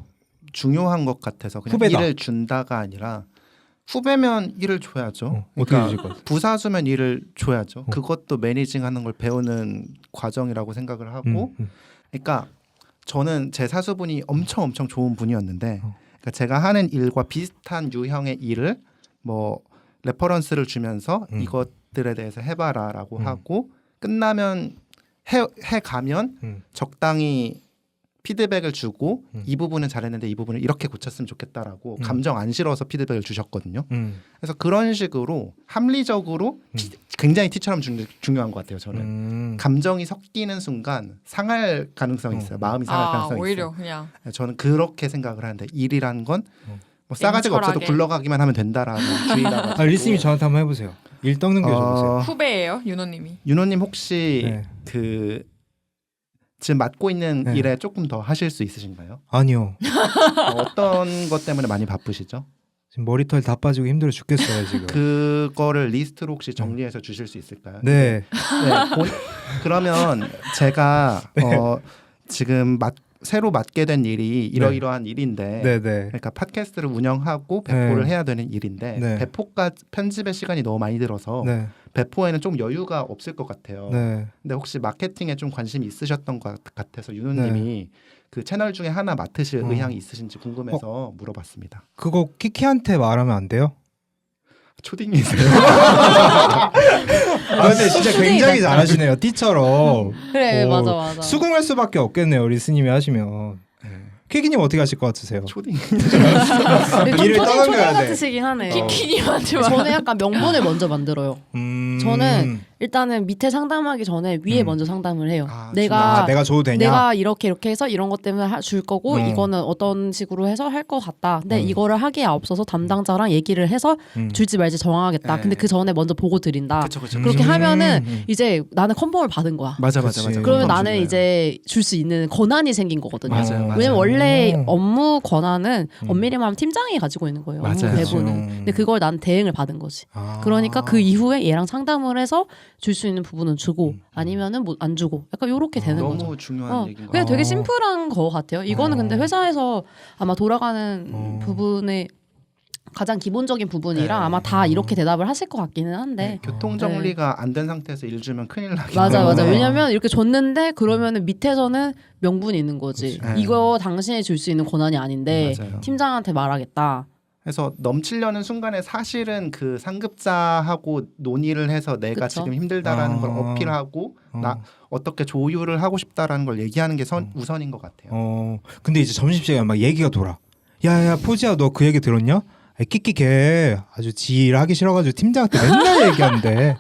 중요한 것 같아서 그냥 후배다. 일을 준다가 아니라 후배면 일을 줘야죠. 어떻게 그러니까 주실 것 같아요? 부사수면 일을 줘야죠. 그것도 매니징하는 걸 배우는 과정이라고 생각을 하고, 그러니까 저는 제 사수분이 엄청 좋은 분이었는데, 그러니까 제가 하는 일과 비슷한 유형의 일을 뭐 레퍼런스를 주면서 이것들에 대해서 해봐라라고 하고 끝나면 해 가면 적당히 피드백을 주고 이 부분은 잘했는데 이 부분을 이렇게 고쳤으면 좋겠다라고 감정 안 실어서 피드백을 주셨거든요. 그래서 그런 식으로 합리적으로 굉장히 티처럼 중요한 것 같아요. 저는 감정이 섞이는 순간 상할 가능성이 있어요. 마음이 상할 가능성이 오히려 있어요. 그냥 저는 그렇게 생각을 하는데 일이란 건 뭐 싸가지가 없어도 냉철하게. 굴러가기만 하면 된다라는 주의가. 리스님이 저한테 한번 해보세요. 일 떡는 게 줘보세요. 후배예요, 윤호님이. 윤호님 혹시 네. 그 지금 맡고 있는 네. 일에 조금 더 하실 수 있으신가요? 아니요. 어떤 것 때문에 많이 바쁘시죠? 지금 머리털 다 빠지고 힘들어 죽겠어요 지금. 그거를 리스트로 혹시 정리해서 주실 수 있을까요? 네. 그러면 제가 지금 새로 맡게 된 일이 이러이러한 일인데, 네네. 그러니까 팟캐스트를 운영하고 배포를 네. 해야 되는 일인데 네. 배포가 편집의 시간이 너무 많이 들어서 네. 배포에는 좀 여유가 없을 것 같아요. 네. 근데 혹시 마케팅에 좀 관심이 있으셨던 것 같아서 윤호님이 그 채널 중에 하나 맡으실 의향이 있으신지 궁금해서 물어봤습니다. 그거 키키한테 말하면 안 돼요? 초딩이세요? 근데 진짜 굉장히 잘하시네요. 띠처럼. 그래 오, 맞아. 수긍할 수밖에 없겠네요. 리스님이 하시면. 키키님 어떻게 하실 것 같으세요? 초딩. 일을 초딩 떠넘겨야 돼. 같으시긴 하네. 키키님한테 저는 약간 명분을 먼저 만들어요. 저는 일단은 밑에 상담하기 전에 위에 먼저 상담을 해요. 내가 줘도 되냐? 내가 이렇게 해서 이런 것 때문에 줄 거고 이거는 어떤 식으로 해서 할 것 같다. 근데 이거를 하기에 앞서서 담당자랑 얘기를 해서 줄지 말지 정하겠다. 네. 근데 그 전에 먼저 보고 드린다. 그쵸. 그렇게 하면은 이제 나는 컨펌을 받은 거야. 맞아. 그치. 그러면 그건 나는 중요해요. 이제 줄 수 있는 권한이 생긴 거거든요. 맞아요. 왜냐면 원래 오. 업무 권한은 엄밀히 말하면 팀장이 가지고 있는 거예요. 업무 맞아요. 대부는. 근데 그걸 난 대행을 받은 거지. 그러니까 그 이후에 얘랑 상담을 해서 줄 수 있는 부분은 주고 아니면은 뭐 안 주고 약간 요렇게 되는 너무 거죠. 중요한 얘기인 것 그냥 같아요. 되게 심플한 거 같아요. 이거는 근데 회사에서 아마 돌아가는 부분에 가장 기본적인 부분이라 네. 아마 다 이렇게 대답을 하실 것 같기는 한데. 교통 정리가 안 된 상태에서 일 주면 큰일 나기 맞아. 때문에. 왜냐면 이렇게 줬는데 그러면은 밑에서는 명분이 있는 거지. 그치. 이거 당신이 줄 수 있는 권한이 아닌데 맞아요. 팀장한테 말하겠다. 그래서 넘치려는 순간에 사실은 그 상급자하고 논의를 해서 내가 그쵸? 지금 힘들다라는 걸 어필하고 나 어떻게 조율을 하고 싶다라는 걸 얘기하는 게 우선인 것 같아요. 근데 이제 점심시간에 막 얘기가 돌아. 야야 포지야 너 그 얘기 들었냐? 끼끼 걔 아주 지 일 하기 싫어가지고 팀장한테 맨날 얘기하는데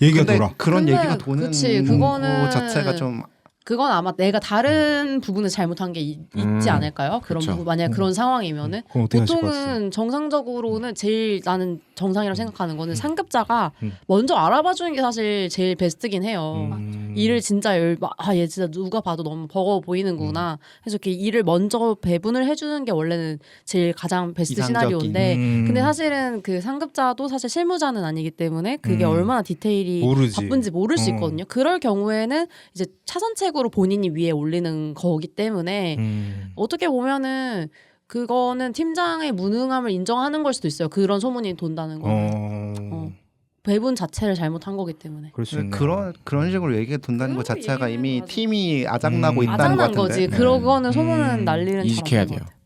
얘기가 근데 돌아. 그런 근데 얘기가 도는 그치, 그거는 거 자체가 좀 그건 아마 내가 다른 부분을 잘못한 게 있지 않을까요? 그런 그쵸. 부분 만약 그런 상황이면은 그럼 어떻게 하실 것 같으세요? 보통은 정상적으로는 제일 나는 정상이라고 생각하는 거는 상급자가 먼저 알아봐 주는 게 사실 제일 베스트긴 해요. 일을 진짜 얘 진짜 누가 봐도 너무 버거워 보이는구나. 그래서 이렇게 일을 먼저 배분을 해주는 게 원래는 제일 가장 베스트 이상적인. 시나리오인데 근데 사실은 그 상급자도 사실 실무자는 아니기 때문에 그게 얼마나 디테일이 모르지. 바쁜지 모를 수 있거든요. 그럴 경우에는 이제 차선책으로 본인이 위에 올리는 거기 때문에 어떻게 보면은 그거는 팀장의 무능함을 인정하는 걸 수도 있어요. 그런 소문이 돈다는 거. 배분 자체를 잘못한 거기 때문에. 그럴 수 있네요. 그런 식으로 얘기가 돈다는 것 그런 자체가 얘기는 이미 맞아. 팀이 아작나고 있다는 것 아장난 같은데. 거지. 그러고는 소문은 난리는 이직해야 잘안 돼요. 것 같아요.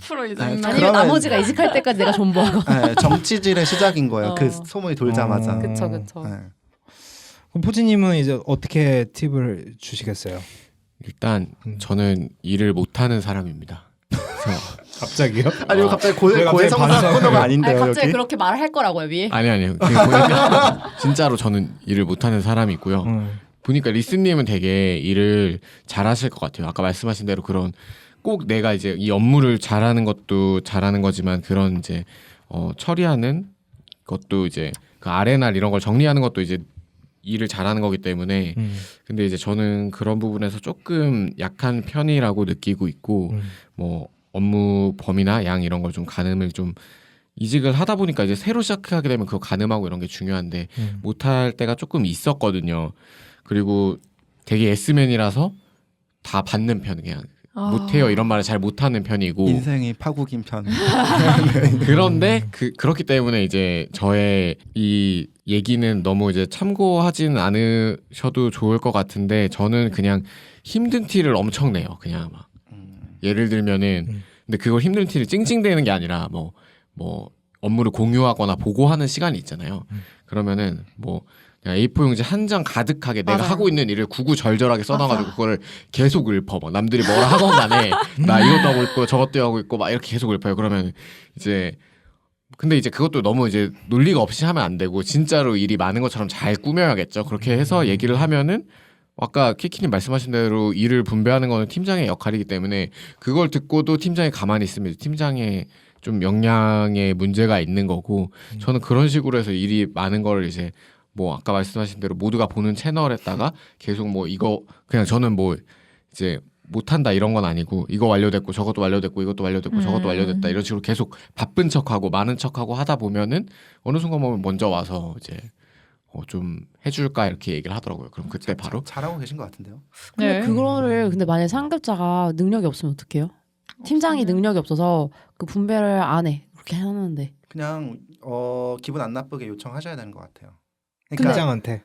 프로 이제 네, 아니면 그러면- 나머지가 이직할 때까지 내가 존버하고. 네, 정치질의 시작인 거예요. 어. 그 소문이 돌자마자. 그쵸 그쵸. 네. 그럼 포지님은 이제 어떻게 팁을 주시겠어요? 일단 저는 일을 못하는 사람입니다. 그래서 갑자기요? 아니 뭐 갑자기 왜 갑자기 고해성사 반성을- 코너가 아니 아닌데요 갑자기 여기. 그렇게 말을 할 거라고요 위에. 아니요. 그 보니까 진짜로 저는 일을 못하는 사람이고요. 보니까 리스님은 되게 일을 잘하실 것 같아요. 아까 말씀하신 대로 그런 꼭 내가 이제 이 업무를 잘하는 것도 잘하는 거지만 그런 이제 처리하는 것도 이제 그 아레나 이런 걸 정리하는 것도 이제 일을 잘하는 거기 때문에 근데 이제 저는 그런 부분에서 조금 약한 편이라고 느끼고 있고 뭐 업무 범위나 양 이런 걸 좀 가늠을 좀 이직을 하다 보니까 이제 새로 시작하게 되면 그거 가늠하고 이런 게 중요한데 못할 때가 조금 있었거든요. 그리고 되게 S맨이라서 다 받는 편 그냥 못해요 이런 말을 잘 못하는 편이고 인생이 파국인 편. 그런데 그렇기 때문에 이제 저의 이 얘기는 너무 이제 참고하진 않으셔도 좋을 것 같은데 저는 그냥 힘든 티를 엄청 내요. 그냥 막 예를 들면은 근데 그걸 힘든 티를 찡찡대는 게 아니라 뭐 업무를 공유하거나 보고하는 시간이 있잖아요. 그러면은 뭐 그냥 A4 용지 한 장 가득하게 내가 맞아요. 하고 있는 일을 구구절절하게 써놔가지고 그거를 계속 읊어. 막 남들이 뭐라 하건 간에 나 이것도 하고 있고 저것도 하고 있고 막 이렇게 계속 읊어요. 그러면 이제 근데 이제 그것도 너무 이제 논리가 없이 하면 안 되고 진짜로 일이 많은 것처럼 잘 꾸며야겠죠. 그렇게 해서 얘기를 하면은 아까 키키님 말씀하신 대로 일을 분배하는 거는 팀장의 역할이기 때문에 그걸 듣고도 팀장이 가만히 있으면 팀장의 좀 역량에 문제가 있는 거고 저는 그런 식으로 해서 일이 많은 거를 이제 뭐 아까 말씀하신 대로 모두가 보는 채널에다가 계속 뭐 이거 그냥 저는 뭐 이제 못한다 이런 건 아니고 이거 완료됐고 저것도 완료됐고 이것도 완료됐고 저것도 완료됐다 이런 식으로 계속 바쁜 척하고 많은 척하고 하다 보면은 어느 순간 보면 먼저 와서 이제 좀 해줄까 이렇게 얘기를 하더라고요. 그럼 그때 바로 잘하고 계신 것 같은데요. 근데 네. 그거를 근데 만약에 상급자가 능력이 없으면 어떡해요? 팀장이 능력이 없어서 그 분배를 안 해. 그렇게 하는데. 그냥 기분 안 나쁘게 요청하셔야 되는 것 같아요. 팀장한테.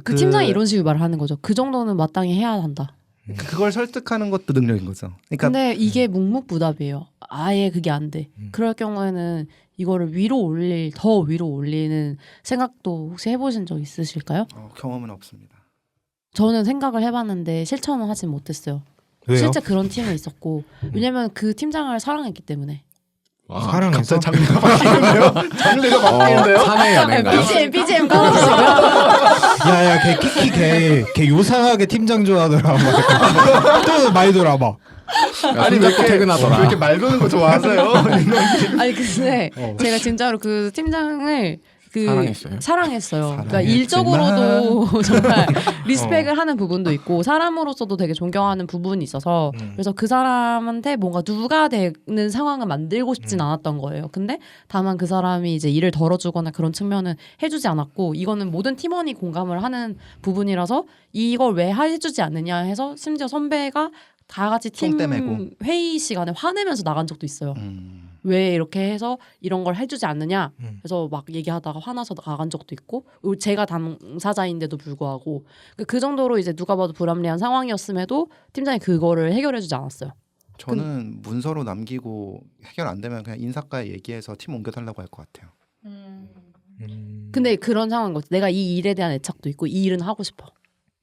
그 팀장이 이런 식으로 말을 하는 거죠. 그 정도는 마땅히 해야 한다. 그걸 설득하는 것도 능력인 거죠. 그러니까 근데 이게 묵묵부답이에요. 아예 그게 안 돼. 그럴 경우에는 이거를 더 위로 올리는 생각도 혹시 해보신 적 있으실까요? 경험은 없습니다. 저는 생각을 해봤는데 실천은 하진 못했어요. 왜요? 실제 그런 팀에 있었고 왜냐면 그 팀장을 사랑했기 때문에. 사랑해서? 장르가 바뀌는데요? 장르가 바뀌는데요? 사내 연애인가요? BGM 깔아주시고요. 야야 걔 키키 걔 요상하게 팀장 좋아하더라. 막. 또 많이 돌아 막. 아니 왜 이렇게 퇴근하더라. 왜 이렇게 말 도는 거 좋아하세요? 아니 근데 제가 진짜로 그 팀장을 사랑했어요. 그러니까 일적으로도 정말 리스펙을 하는 부분도 있고 사람으로서도 되게 존경하는 부분이 있어서 그래서 그 사람한테 뭔가 누가 되는 상황을 만들고 싶진 않았던 거예요. 근데 다만 그 사람이 이제 일을 덜어주거나 그런 측면은 해주지 않았고 이거는 모든 팀원이 공감을 하는 부분이라서 이걸 왜 해주지 않느냐 해서 심지어 선배가 다 같이 팀 떼매고. 회의 시간에 화내면서 나간 적도 있어요. 왜 이렇게 해서 이런 걸 해주지 않느냐 그래서 막 얘기하다가 화나서 나간 적도 있고 제가 당사자인데도 불구하고 그 정도로 이제 누가 봐도 불합리한 상황이었음에도 팀장이 그거를 해결해주지 않았어요. 저는 문서로 남기고 해결 안 되면 그냥 인사과에 얘기해서 팀 옮겨달라고 할 것 같아요. 근데 그런 상황인 거지. 내가 이 일에 대한 애착도 있고 이 일은 하고 싶어.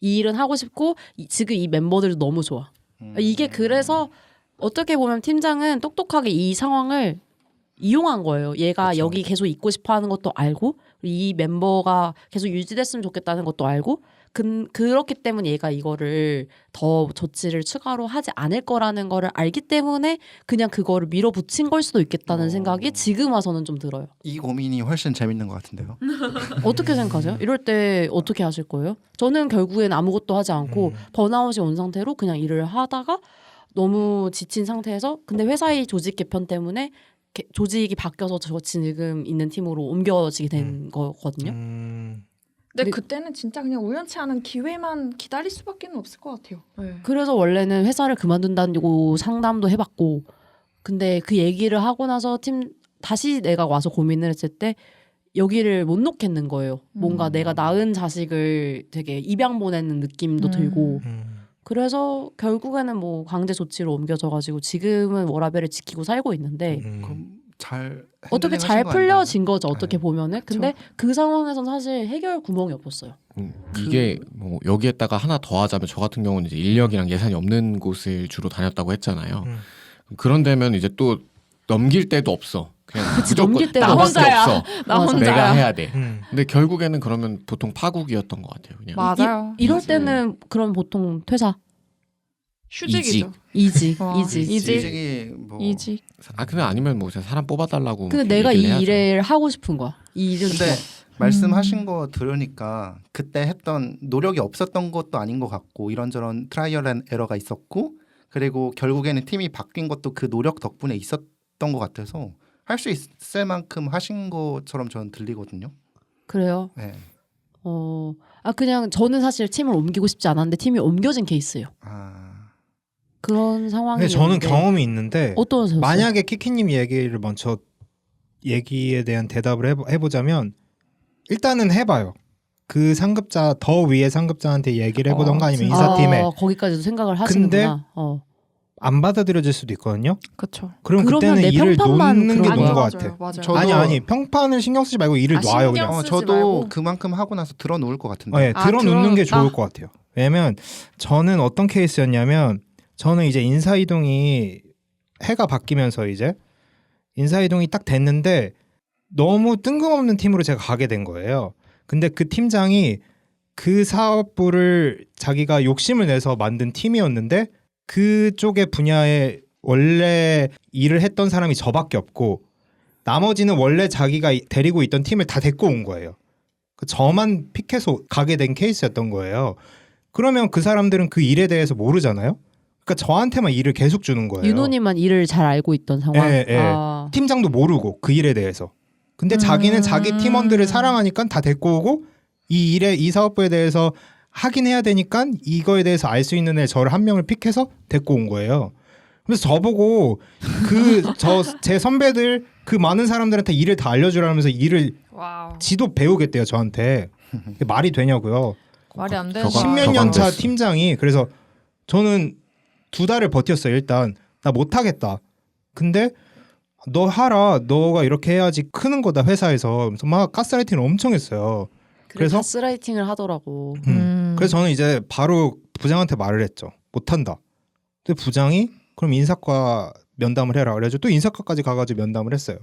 이 일은 하고 싶고 지금 이 멤버들도 너무 좋아. 이게 그래서 어떻게 보면 팀장은 똑똑하게 이 상황을 이용한 거예요. 얘가 그쵸. 여기 계속 있고 싶어하는 것도 알고 이 멤버가 계속 유지됐으면 좋겠다는 것도 알고 그렇기 때문에 얘가 이거를 더 조치를 추가로 하지 않을 거라는 거를 알기 때문에 그냥 그거를 밀어붙인 걸 수도 있겠다는 생각이 지금 와서는 좀 들어요. 이 고민이 훨씬 재밌는 것 같은데요. 어떻게 생각하세요? 이럴 때 어떻게 하실 거예요? 저는 결국엔 아무것도 하지 않고 번아웃이 온 상태로 그냥 일을 하다가 너무 지친 상태에서 근데 회사의 조직 개편 때문에 조직이 바뀌어서 저 지금 있는 팀으로 옮겨지게 된 거거든요. 근데 그때는 진짜 그냥 우연치 않은 기회만 기다릴 수밖에 없을 것 같아요. 네. 그래서 원래는 회사를 그만둔다고 상담도 해봤고 근데 그 얘기를 하고 나서 다시 내가 와서 고민을 했을 때 여기를 못 놓겠는 거예요. 뭔가 내가 낳은 자식을 되게 입양 보내는 느낌도 들고 그래서 결국에는 뭐 강제 조치로 옮겨져가지고 지금은 워라밸을 지키고 살고 있는데 그럼 잘 어떻게 핸들링 잘 하신 거 풀려진 거죠. 아닌가요? 어떻게 보면은. 근데 그 상황에선 사실 해결 구멍이 없었어요. 이게 뭐 여기에다가 하나 더 하자면 저 같은 경우는 이제 인력이랑 예산이 없는 곳을 주로 다녔다고 했잖아요. 그런 데면 이제 또 넘길 데도 없어. 그냥 무조건 넘길 데도 나 나밖에 혼자야. 없어. 나 맞아. 혼자야. 내가 해야 돼. 음. 근데 결국에는 그러면 보통 파국이었던 것 같아요. 그냥. 맞아요. 이럴 때는 그럼 보통 퇴사, 휴직이죠. 이직, 와, 이직. 이직. 이직이 뭐 이직. 아 근데 아니면 뭐 그냥 사람 뽑아달라고. 근데 뭐 내가 이 얘기를 해야죠. 일을 하고 싶은 거야. 이 일은 근데 좋아. 말씀하신 거 들으니까 그때 했던 노력이 없었던 것도 아닌 것 같고 이런저런 트라이얼 앤 에러가 있었고 그리고 결국에는 팀이 바뀐 것도 그 노력 덕분에 있었던 것 같아서 할 수 있을 만큼 하신 것처럼 저는 들리거든요. 그래요. 네. 그냥 저는 사실 팀을 옮기고 싶지 않았는데 팀이 옮겨진 케이스예요. 그런 상황이. 근데 저는 경험이 있는데 어떠세요? 만약에 키키님 얘기를 먼저 얘기에 대한 대답을 해보자면 일단은 해봐요. 그 상급자 더 위에 상급자한테 얘기를 해보던가 아니면 인사팀에 거기까지도 생각을 근데 하시는구나. 안 받아들여질 수도 있거든요. 그렇죠. 그럼 그러면 그때는 내 일을 평판만 놓는 게 그런 좋은 거야. 것 맞아요. 같아요. 맞아요. 저도- 아니 평판을 신경 쓰지 말고 일을 놔요 신경 그냥. 쓰지 저도 말고. 그만큼 하고 나서 들어놓을 것 같은데. 네, 들어놓는 게 들어놓다. 좋을 것 같아요. 왜냐면 저는 어떤 케이스였냐면 저는 이제 인사이동이 해가 바뀌면서 이제 인사이동이 딱 됐는데 너무 뜬금없는 팀으로 제가 가게 된 거예요. 근데 그 팀장이 그 사업부를 자기가 욕심을 내서 만든 팀이었는데 그쪽의 분야에 원래 일을 했던 사람이 저밖에 없고 나머지는 원래 자기가 데리고 있던 팀을 다 데리고 온 거예요. 저만 픽해서 가게 된 케이스였던 거예요. 그러면 그 사람들은 그 일에 대해서 모르잖아요. 그러니까 저한테만 일을 계속 주는 거예요. 윤호님만 일을 잘 알고 있던 상황. 예, 예. 아. 팀장도 모르고 그 일에 대해서. 근데 자기는 자기 팀원들을 사랑하니까 다 데리고 오고 이 사업부에 대해서 하긴 해야 되니까 이거에 대해서 알 수 있는 애 저를 한 명을 픽해서 데리고 온 거예요. 그래서 저보고 제 선배들 그 많은 사람들한테 일을 다 알려주라면서 일을 와우. 지도 배우겠대요 저한테. 이게 말이 되냐고요. 말이 안 되는. 십몇 년 차 격앙됐어. 팀장이. 그래서 저는 2달을 버텼어요. 일단 나 못하겠다. 근데 너 하라. 너가 이렇게 해야지 크는 거다 회사에서. 그래서 막 가스라이팅을 엄청 했어요. 그래서? 가스라이팅을 하더라고. 그래서 저는 이제 바로 부장한테 말을 했죠. 못한다. 근데 부장이 그럼 인사과 면담을 해라. 그래가지고 또 인사과까지 가가지고 면담을 했어요.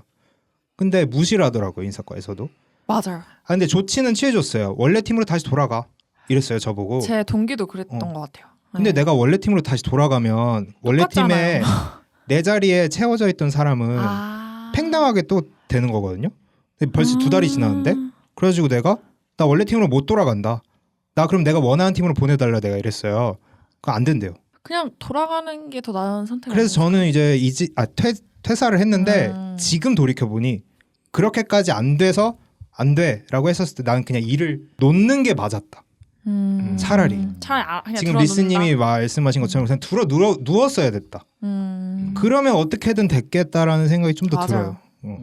근데 무시를 하더라고요. 인사과에서도. 맞아요. 근데 조치는 취해줬어요. 원래 팀으로 다시 돌아가. 이랬어요. 저보고. 제 동기도 그랬던 것 같아요. 근데 네. 내가 원래 팀으로 다시 돌아가면 원래 팀에 똑같잖아요. 내 자리에 채워져 있던 사람은 팽당하게 또 되는 거거든요. 근데 벌써 2달이 지났는데 그래가지고 내가 나 원래 팀으로 못 돌아간다. 나 그럼 내가 원하는 팀으로 보내달라 내가 이랬어요. 그거 안 된대요. 그냥 돌아가는 게 더 나은 선택. 그래서 저는 이제 퇴사를 했는데 지금 돌이켜 보니 그렇게까지 안 돼서 안 돼라고 했었을 때 나는 그냥 일을 놓는 게 맞았다. 차라리. 그냥 지금 들어놓는다? 리스님이 말씀하신 것처럼 그냥 누웠어야 됐다. 그러면 어떻게든 됐겠다라는 생각이 좀 더 맞아요. 들어요.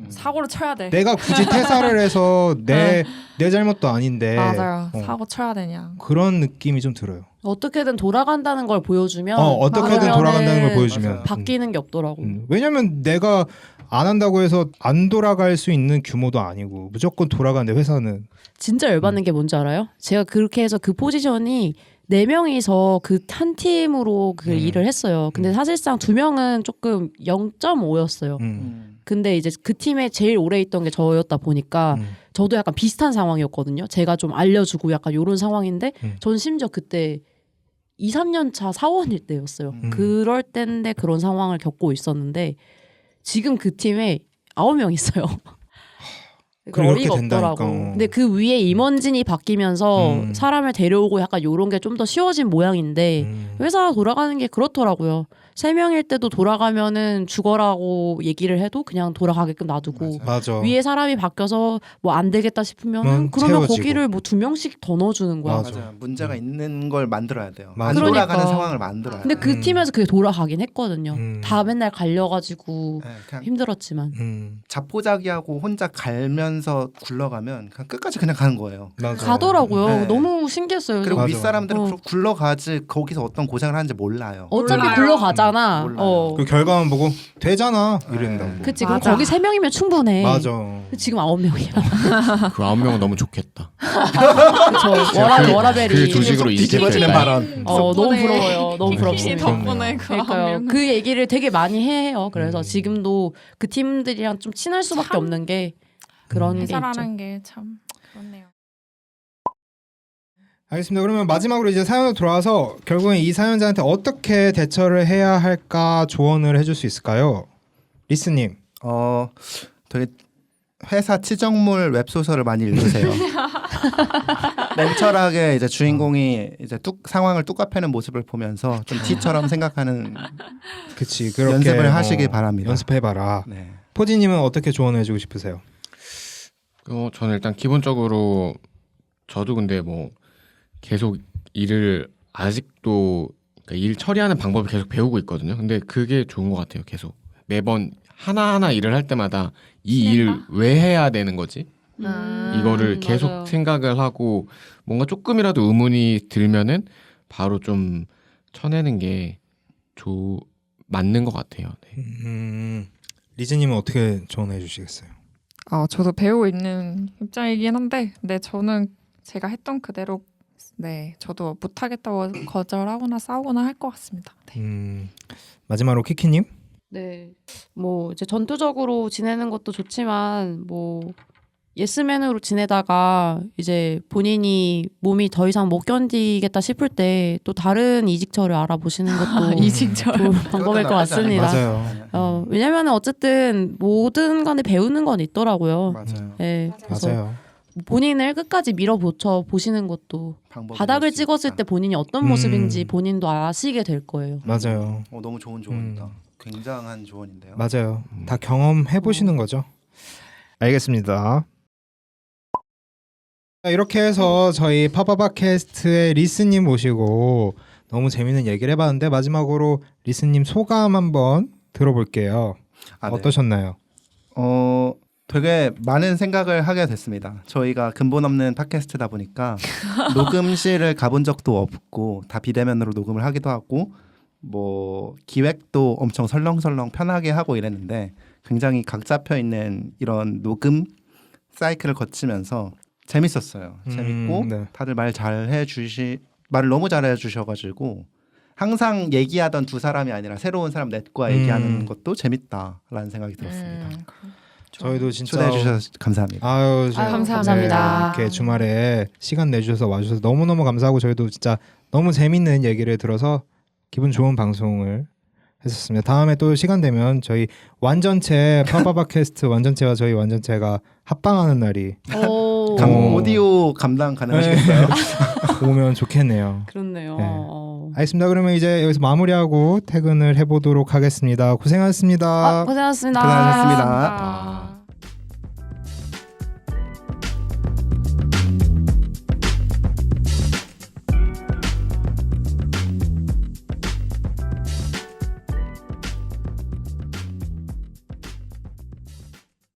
사고를 쳐야 돼. 내가 굳이 퇴사를 해서 내 잘못도 아닌데 맞아요. 어, 사고 쳐야 되냐. 그런 느낌이 좀 들어요. 어떻게든 돌아간다는 걸 보여주면 어떻게든 그러면은 돌아간다는 걸 보여주면 맞아요. 바뀌는 게 없더라고. 왜냐면 내가 안 한다고 해서 안 돌아갈 수 있는 규모도 아니고 무조건 돌아가는데 회사는 진짜 열받는 게 뭔지 알아요? 제가 그렇게 해서 그 포지션이 4명이서 그 한 팀으로 그 일을 했어요. 근데 사실상 2명은 조금 0.5였어요. 근데 이제 그 팀에 제일 오래 있던 게 저였다 보니까 저도 약간 비슷한 상황이었거든요. 제가 좀 알려주고 약간 요런 상황인데 전 심지어 그때 2, 3년 차 사원일 때였어요. 그럴 때인데 그런 상황을 겪고 있었는데 지금 그 팀에 9명 있어요. 그렇게 어이가 된다니까. 없더라고. 근데 그 위에 임원진이 바뀌면서 사람을 데려오고 약간 요런 게 좀 더 쉬워진 모양인데 회사 돌아가는 게 그렇더라고요. 세 명일 때도 돌아가면은 죽어라고 얘기를 해도 그냥 돌아가게끔 놔두고 맞아. 위에 사람이 바뀌어서 뭐 안 되겠다 싶으면은 그러면 채워지고. 거기를 뭐 2명씩 더 넣어주는 거야. 맞아. 맞아요. 문제가 있는 걸 만들어야 돼요. 맞아. 안 그러니까. 돌아가는 상황을 만들어야 근데 돼요. 그 팀에서 그게 돌아가긴 했거든요. 음. 다 맨날 갈려가지고 네, 그냥 힘들었지만 자포자기하고 혼자 갈면서 굴러가면 그냥 끝까지 그냥 가는 거예요. 맞아. 가더라고요. 네. 너무 신기했어요. 그리고 맞아. 윗사람들은 어. 굴러가지 거기서 어떤 고생을 하는지 몰라요. 어차피 몰라요. 굴러가잖아. 몰라요. 그 결과만 보고 되잖아 네. 이런다고. 그치. 그럼 맞아. 거기 3명이면 충분해. 맞아. 지금 9명이야. 그 9명은 너무 좋겠다. 그쵸. 워라벨이. 그 조직으로 뒤집어지는 이직했다. 발언. 너무 덕분에. 부러워요. 너무 이 부럽습니다. 덕분에 그 그러니까요. 하면 그 얘기를 되게 많이 해요. 그래서 음. 지금도 그 팀들이랑 좀 친할 수밖에 참 없는 게 그런 게 있죠. 해설하는 게 참 그렇네요. 알겠습니다. 그러면 마지막으로 이제 사연으로 돌아와서 결국엔 이 사연자한테 어떻게 대처를 해야 할까 조언을 해줄 수 있을까요? 리스님. 되게 회사 치정물 웹소설을 많이 읽으세요. 냉철하게 이제 주인공이 이제 상황을 뚝 패는 모습을 보면서 좀 티처럼 생각하는 그치. 그렇게 연습을 하시기 바랍니다. 연습해봐라. 네. 포지님은 어떻게 조언해주고 싶으세요? 저는 일단 기본적으로 저도 근데 뭐 계속 일을 아직도 그러니까 일 처리하는 방법을 계속 배우고 있거든요. 근데 그게 좋은 것 같아요. 계속 매번 하나하나 일을 할 때마다 이 일 왜 해야 되는 거지? 이거를 계속 맞아요. 생각을 하고 뭔가 조금이라도 의문이 들면은 바로 좀 쳐내는 게 맞는 것 같아요. 네. 리즈님은 어떻게 조언해 주시겠어요? 저도 배우고 있는 입장이긴 한데, 네 저는 제가 했던 그대로 네 저도 못하겠다고 거절하거나 싸우거나 할 것 같습니다. 네. 마지막으로 키키님. 네. 뭐 이제 전투적으로 지내는 것도 좋지만 뭐 예스맨으로 지내다가 이제 본인이 몸이 더 이상 못 견디겠다 싶을 때 또 다른 이직처를 알아보시는 것도 이직처. 좋은 방법일 것 같습니다. 맞아요. 왜냐면 어쨌든 모든 간에 배우는 건 있더라고요. 맞아요. 네, 그래서 맞아요. 본인을 끝까지 밀어붙여 보시는 것도 방법이 바닥을 될수 찍었을 있다. 때 본인이 어떤 음. 모습인지 본인도 아시게 될 거예요. 맞아요. 너무 좋은 조언이다. 굉장한 조언인데요. 맞아요. 다 경험해 보시는 거죠. 알겠습니다. 자, 이렇게 해서 저희 파바바캐스트의 리스님 모시고 너무 재밌는 얘기를 해봤는데 마지막으로 리스님 소감 한번 들어볼게요. 네. 어떠셨나요? 되게 많은 생각을 하게 됐습니다. 저희가 근본 없는 팟캐스트다 보니까 녹음실을 가본 적도 없고 다 비대면으로 녹음을 하기도 하고 뭐 기획도 엄청 설렁설렁 편하게 하고 이랬는데 굉장히 각 잡혀 있는 이런 녹음 사이클을 거치면서 재밌었어요. 재밌고 네. 다들 말을 너무 잘해 주셔가지고 항상 얘기하던 두 사람이 아니라 새로운 사람 넷과 얘기하는 것도 재밌다라는 생각이 들었습니다. 저희도 진짜 초대해 주셔서 감사합니다. 아유, 감사합니다. 이렇게 주말에 시간 내주셔서 와주셔서 너무너무 감사하고 저희도 진짜 너무 재밌는 얘기를 들어서 기분 좋은 방송을 했었습니다. 다음에 또 시간 되면 저희 완전체 파바바캐스트 완전체와 저희 완전체가 합방하는 날이 오, 오디오 감당 가능하시겠어요? 오면 좋겠네요. 그렇네요. 네. 알겠습니다. 그러면 이제 여기서 마무리하고 퇴근을 해보도록 하겠습니다. 고생하셨습니다. 고생하셨습니다. 고생하셨습니다. 아.